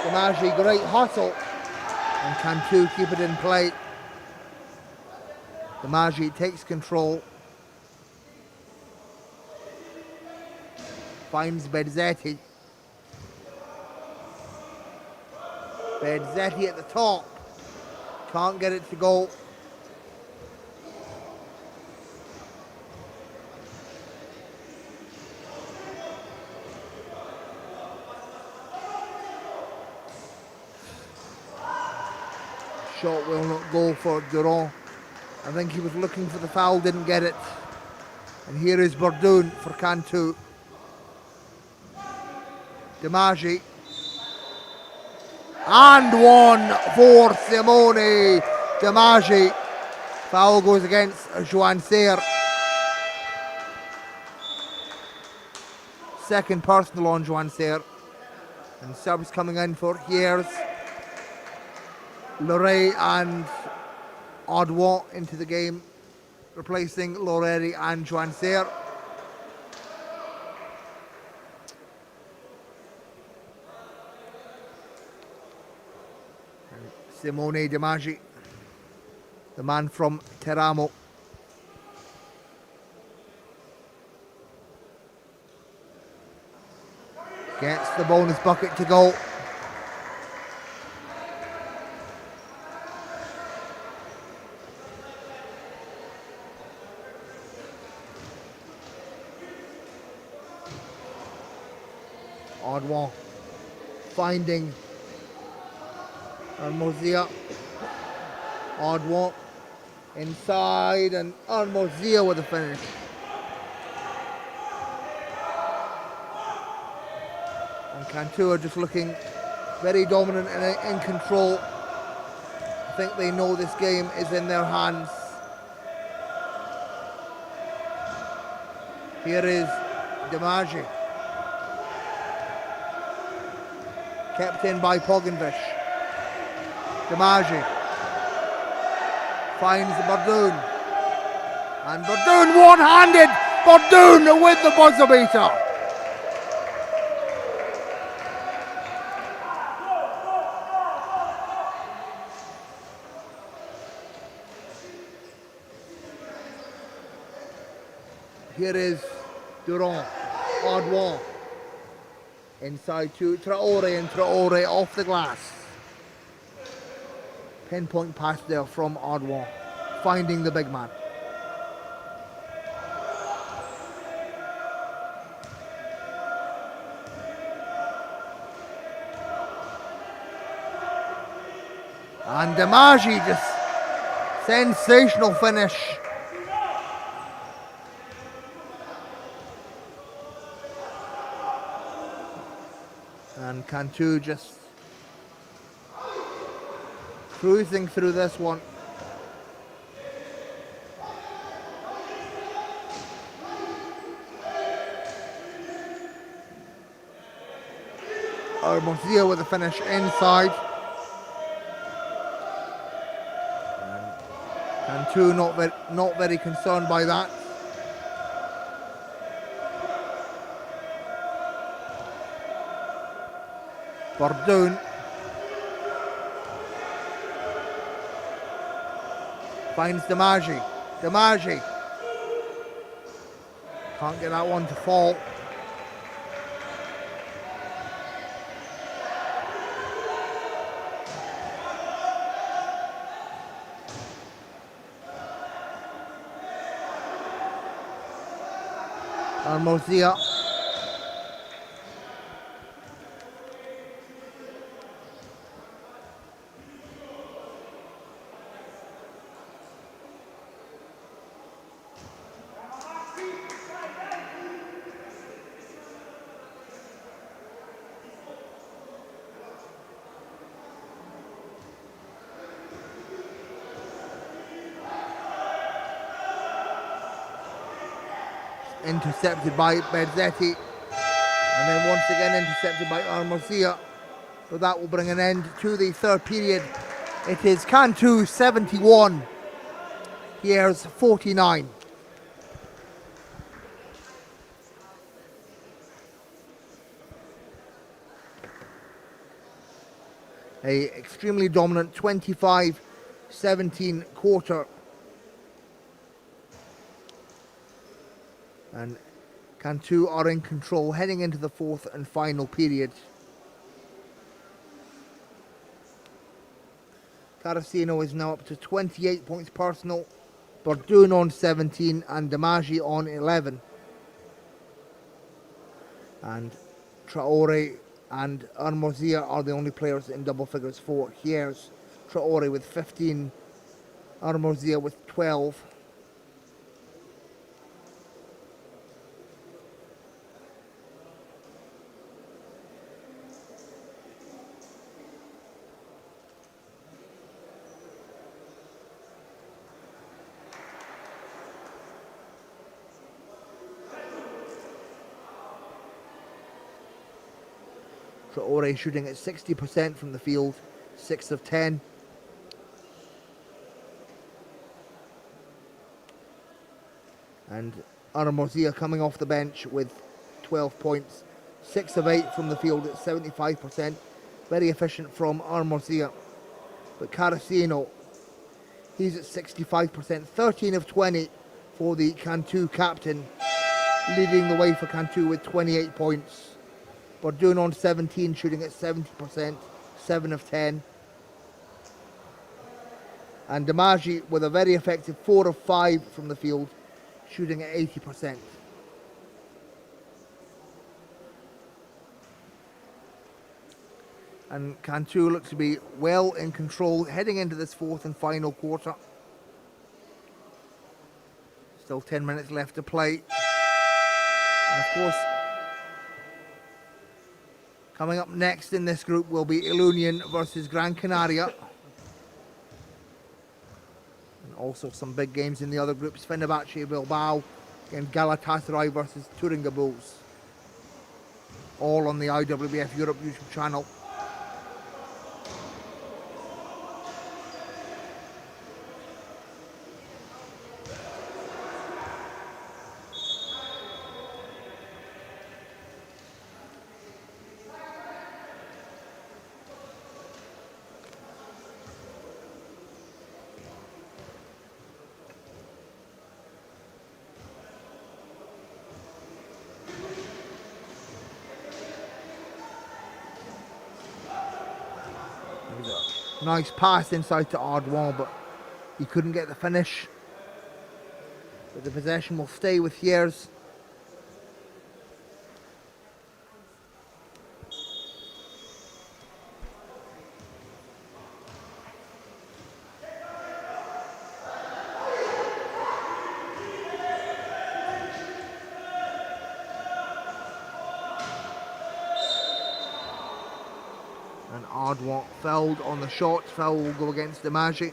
Speaker 1: Damaji. Great hustle. And Cantu keep it in play. Damaji takes control. Finds Bedzetti. Bedzetti at the top. Can't get it to go. Shot will not go for Durand. I think he was looking for the foul, didn't get it. And here is Bardoon for Cantu. Damaji. And one for Simone Damaji. Foul goes against Juan Sayer. Second personal on Juan Sayer. And subs coming in for HYERES. Lorey and Audouin into the game, replacing Loreri and Juan Sayer. Simone Damaji, the man from Teramo. Gets the bonus bucket to go. Audouin finding Armozia. Audouin inside and Armozia with a finish. And Cantu are just looking very dominant and in control. I think they know this game is in their hands. Here is Damaji. Kept in by Pogonovic. Damaji finds Bardoon. And Bardoon one-handed. Bardoon with the buzzer beater. Here is Durand. Audouin. Inside to Traore, and Traore off the glass. Pinpoint pass there from Audouin, finding the big man. And Damaji just sensational finish. And Cantu just cruising through this one. Armozia with a finish inside. And Cantu not very concerned by that. Bardoon finds Demaji. Demaji can't get that one to fall. Mozia. Intercepted by Bezzetti, and then once again intercepted by Armozia. So that will bring an end to the third period. It is Cantú 71, HYERES 49. A extremely dominant 25-17 quarter. And Cantú are in control heading into the fourth and final period. Carasino is now up to 28 points personal, Bardoon on 17 and Demaji on 11. And Traore and Armozia are the only players in double figures for HYERES. Traore with 15, Armozia with 12. Traore shooting at 60% from the field, 6 of 10. And Armozia coming off the bench with 12 points, 6 of 8 from the field at 75%. Very efficient from Armozia. But Carasino, he's at 65%, 13 of 20 for the Cantú captain, leading the way for Cantú with 28 points. Bardoon on 17, shooting at 70%, 7 of 10. And Demaji with a very effective 4 of 5 from the field, shooting at 80%. And Cantú looks to be well in control heading into this fourth and final quarter. Still 10 minutes left to play. And of course, coming up next in this group will be Ilunion versus Gran Canaria. And also some big games in the other groups. Fenerbahce Bilbao and Galatasaray versus Turinga Bulls. All on the IWBF Europe YouTube channel. Nice pass inside to Ardwan, but he couldn't get the finish. But the possession will stay with HYERES. And Ardwan fouled on the shot. Foul will go against Demaji.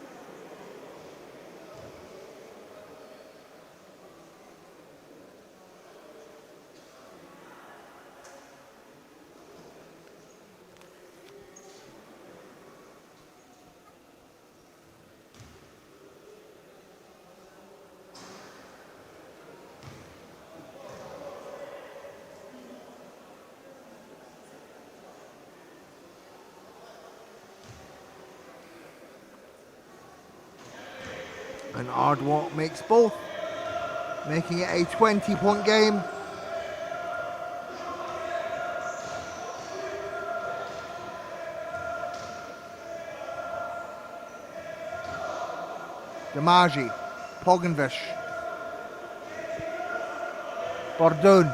Speaker 1: And Ardwart makes both, making it a 20-point game. Damaji, Pogenvish, Bordoon.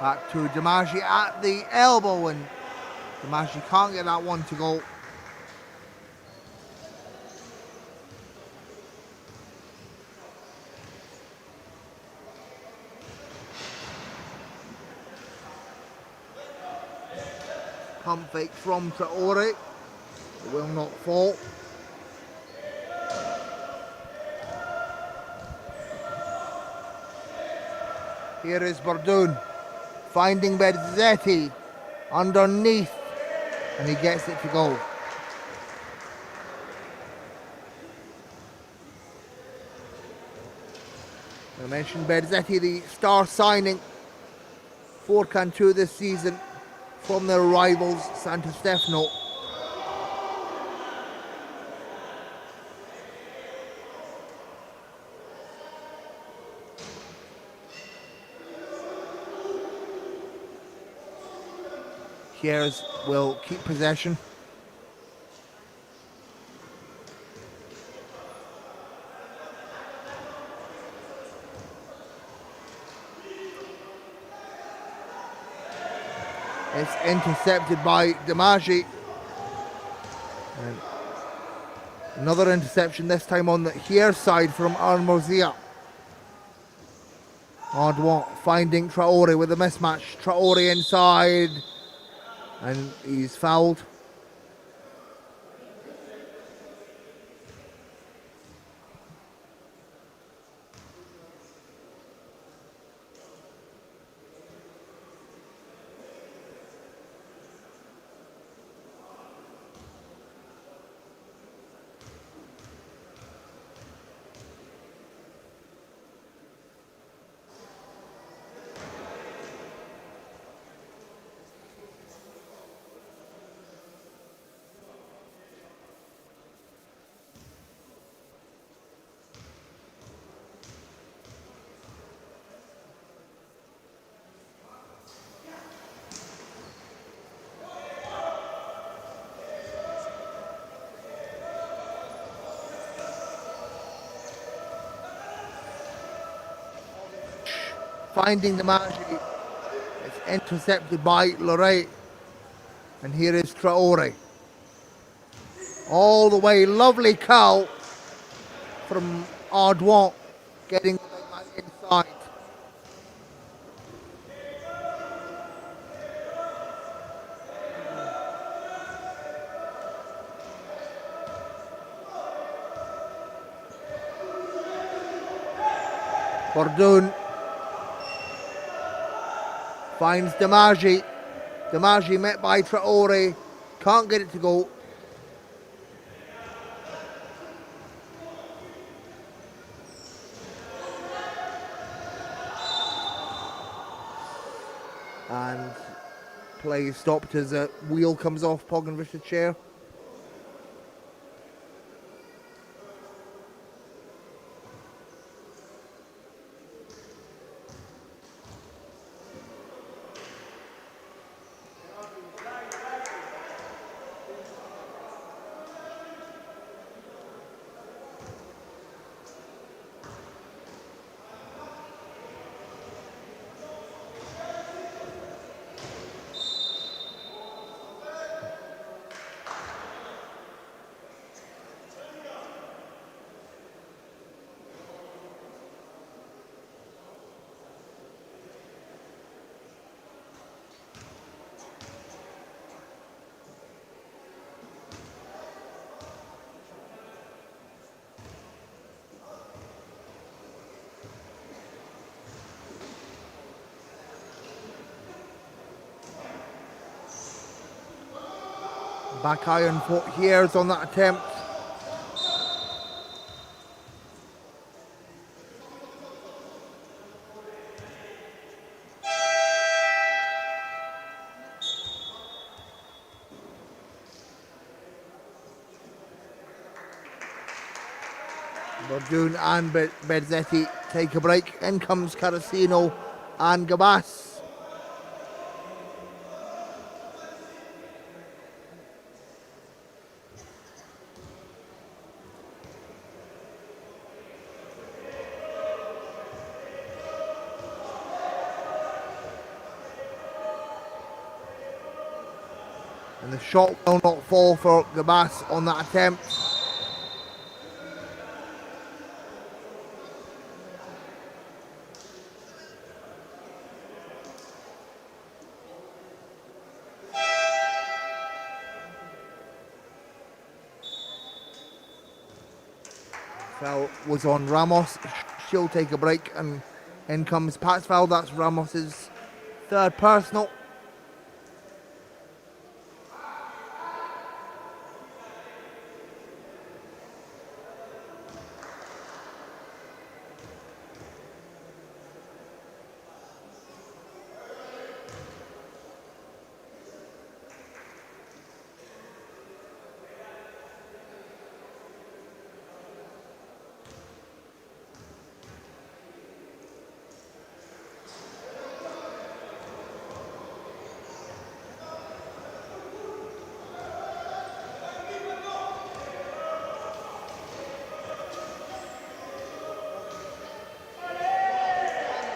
Speaker 1: Back to Damaji at the elbow, and Damaji can't get that one to go. Pump fake from Traore. It will not fall. Here is Bordoon finding Berzetti underneath, and he gets it to go. I mentioned Berzetti, the star signing for Cantú this season from their rivals Santo Stefano. Hyères will keep possession. It's intercepted by Damaji. And another interception, this time on the Hyères side from Armozia. Ardwart finding Traore with a mismatch. Traore inside. And he's fouled. Finding Damaji. It's intercepted by Lorey. And here is Traore. All the way, lovely cow from Ardwart, getting the big man inside. Bordoon finds Damaji. Damaji met by Traore. Can't get it to go. And play stopped as a wheel comes off Pogenvish's chair. Back iron for Hyères on that attempt. Verdun and Bezzetti take a break. In comes Carasino and Gabas. And the shot will not fall for Gabas on that attempt. Foul was on Ramos. She'll take a break, and in comes Pat's foul. That's Ramos's third personal.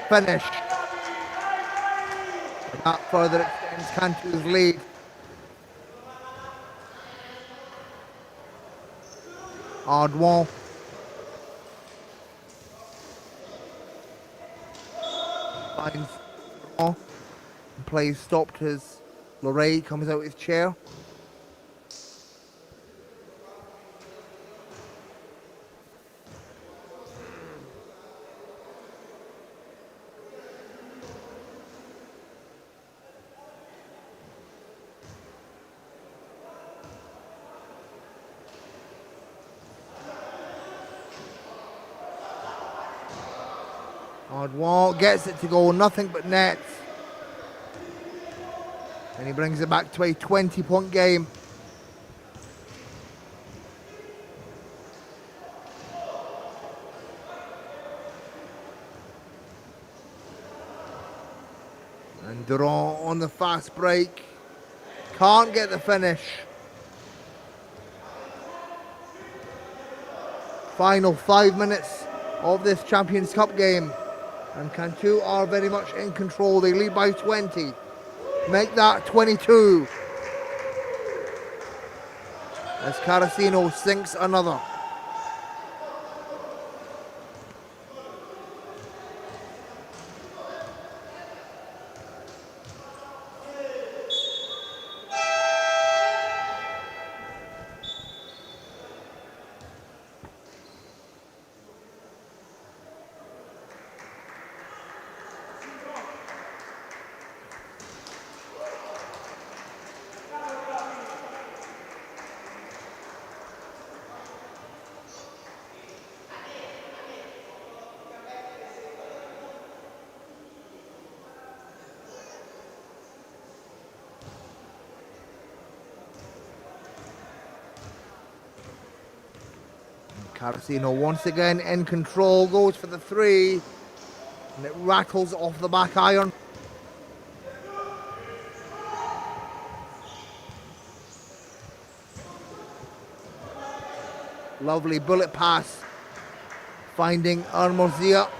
Speaker 1: Finish. And that further extends Cantú's lead. Ardwan. Finds Ardwan. Play stopped as Lorray comes out his chair. Ardwan gets it to go, nothing but nets. And he brings it back to a 20-point game. And Durand on the fast break. Can't get the finish. Final 5 minutes of this Champions Cup game. And Cantú are very much in control. They lead by 20. Make that 22. As Carasino sinks another. Carasino once again in control, goes for the three, and it rattles off the back iron. Lovely bullet pass, finding Armozia.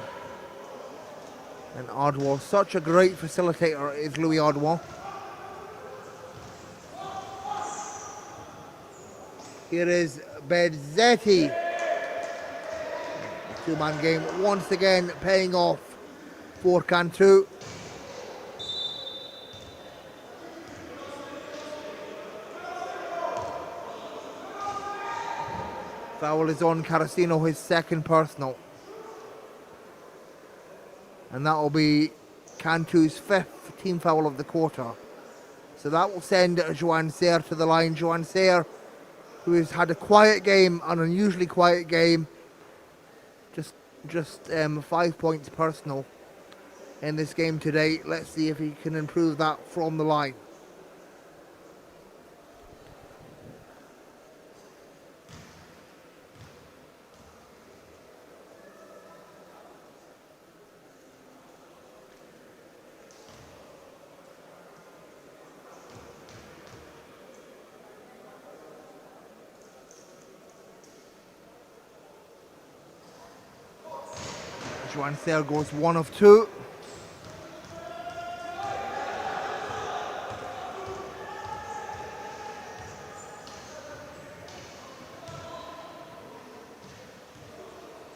Speaker 1: And Ardwan, such a great facilitator is Louis Ardwan. Here is Bezzetti. Two-man game once again paying off for Cantú. Foul is on Carasino, his second personal. And that will be Cantú's fifth team foul of the quarter. So that will send Joan Serre to the line. Joan Serre, who has had a quiet game, an unusually quiet game. Just 5 points personal in this game today. Let's see if he can improve that from the line. Juan goes 1 of 2.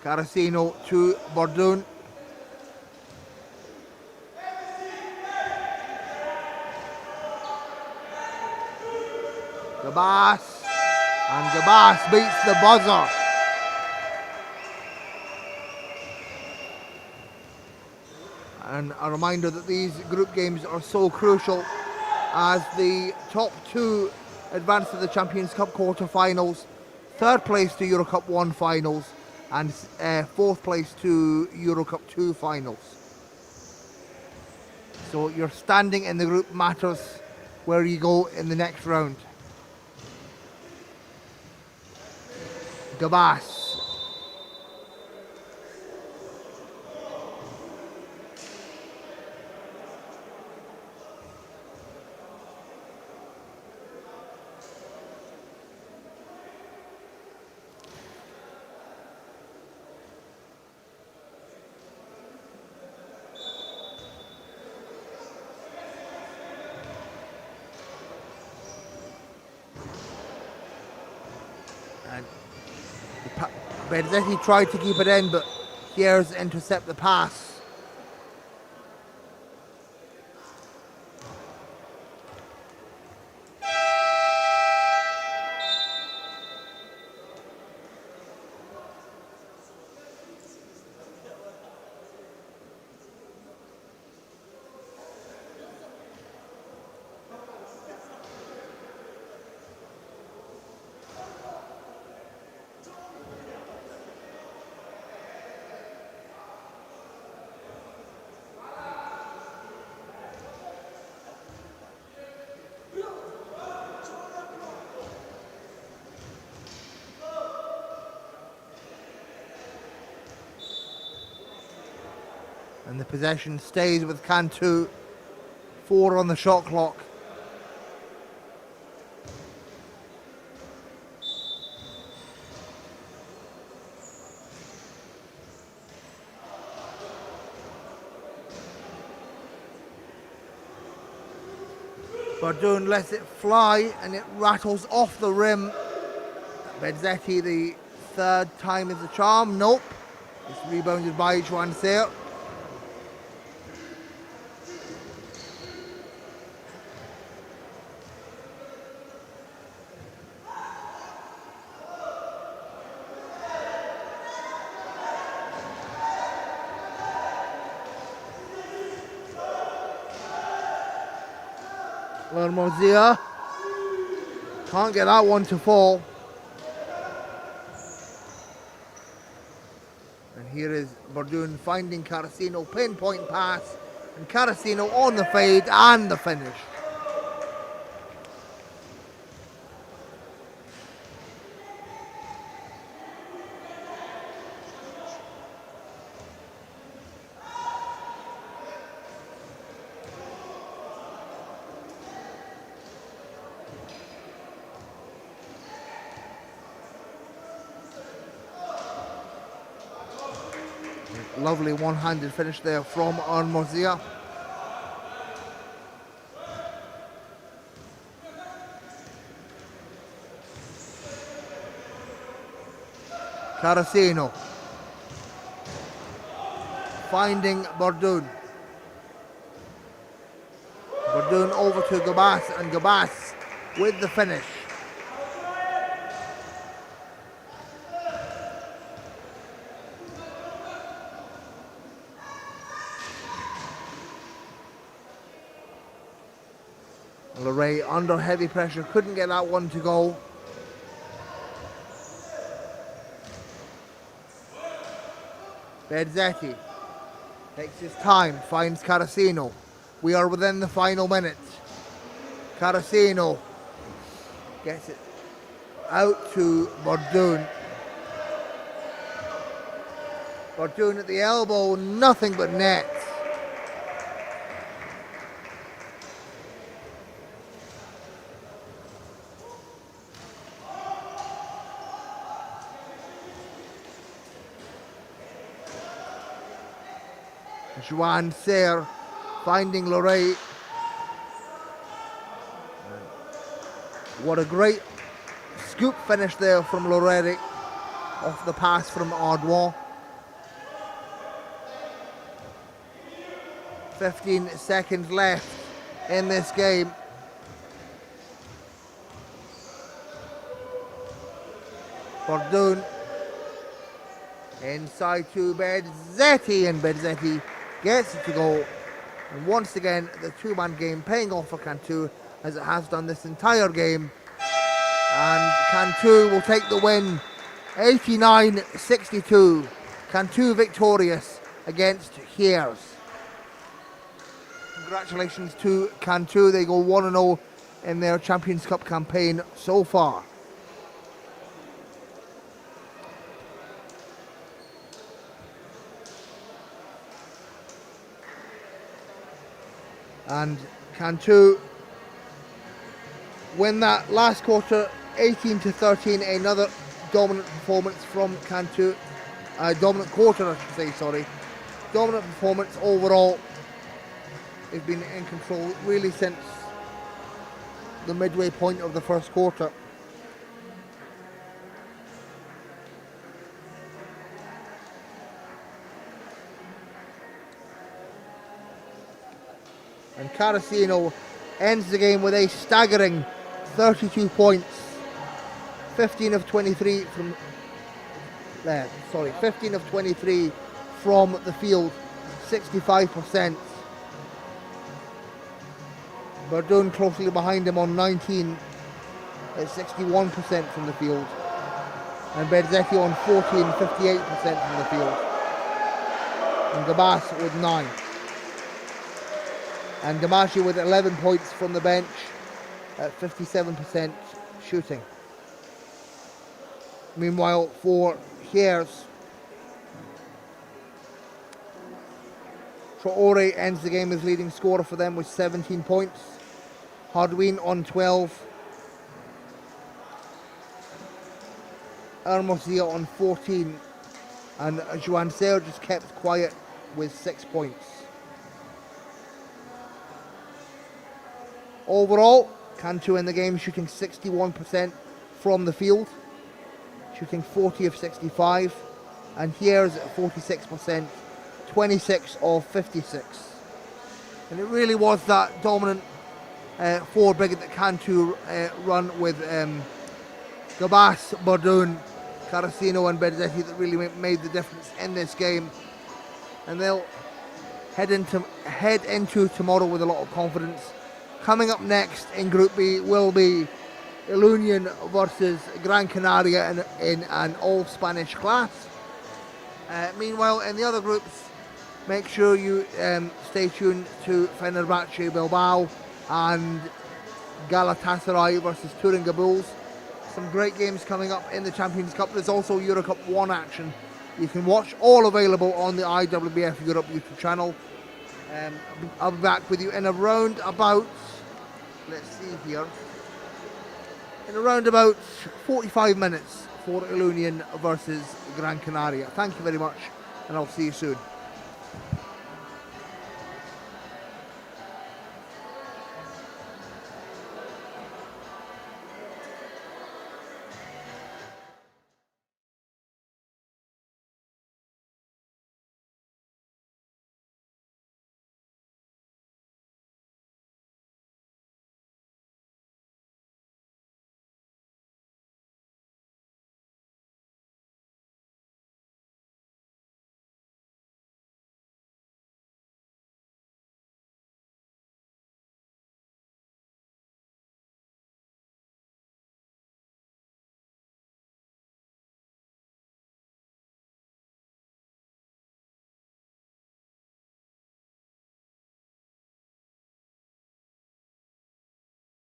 Speaker 1: Carasino to Bordoon. Gabas. And Gabas beats the buzzer. And a reminder that these group games are so crucial as the top 2 advance to the Champions Cup quarter-finals, 3rd place to Euro Cup 1 finals, and 4th place to Euro Cup 2 finals. So your standing in the group matters where you go in the next round. Gabas. And Benzetti tried to keep it in, but HYERES intercept the pass. And the possession stays with Cantú. 4 on the shot clock. Bordoon lets it fly and it rattles off the rim. Benzetti, the 3rd time is the charm. Nope. It's rebounded by Juan. Hermosia can't get that one to fall. And here is Bordoon finding Carasino, pinpoint pass, and Carasino on the fade and the finish. Lovely one-handed finish there from Hermosia. Carasino finding Bordoon. Bordoon over to Gabas, and Gabas with the finish. Leray under heavy pressure, couldn't get that one to go. Benzetti takes his time, finds Carasino. We are within the final minute. Carasino gets it out to Bordoon. Bordoon at the elbow, nothing but net. Joanne Sayre finding Lorraine. What a great scoop finish there from Lorraine off the pass from Ardois. 15 seconds left in this game. Bordoon inside to Bezzetti, and Bezzetti gets it to go. And once again, the two-man game paying off for Cantu, as it has done this entire game. And Cantu will take the win, 89-62. Cantu victorious against HYERES. Congratulations to Cantu. They go 1-0 in their Champions Cup campaign so far. And Cantu win that last quarter 18-13. Another dominant performance from Cantu. Dominant quarter, I should say, sorry. Dominant performance overall. They've been in control really since the midway point of the first quarter. And Carasino ends the game with a staggering 32 points. 15 of 23 from 15 of 23 from the field, 65%. Bordoon closely behind him on 19 at 61% from the field. And Bezzetti on 14, 58% from the field. And Gabas with 9. And Damashi with 11 points from the bench at 57% shooting. Meanwhile, for HYERES, Traore ends the game as leading scorer for them with 17 points. Hardween on 12. Hermosia on 14. And Joanne Sayre just kept quiet with 6 points. Overall, Cantu in the game shooting 61% from the field, shooting 40 of 65, and HYERES at 46%, 26 of 56. And it really was that dominant forward brigade that Cantu run with Gabas, Bordoon, Carasino and Bezzetti that really made the difference in this game. And they'll head into tomorrow with a lot of confidence. Coming up next in Group B will be Ilunion versus Gran Canaria in an all-Spanish class. Meanwhile, in the other groups, make sure you stay tuned to Fenerbahce Bilbao and Galatasaray versus Turinga Bulls. Some great games coming up in the Champions Cup. There's also Euro Cup 1 action you can watch, all available on the IWBF Europe YouTube channel. I'll be back with you in around about, let's see here, in around about 45 minutes for Ilunion versus Gran Canaria. Thank you very much, and I'll see you soon.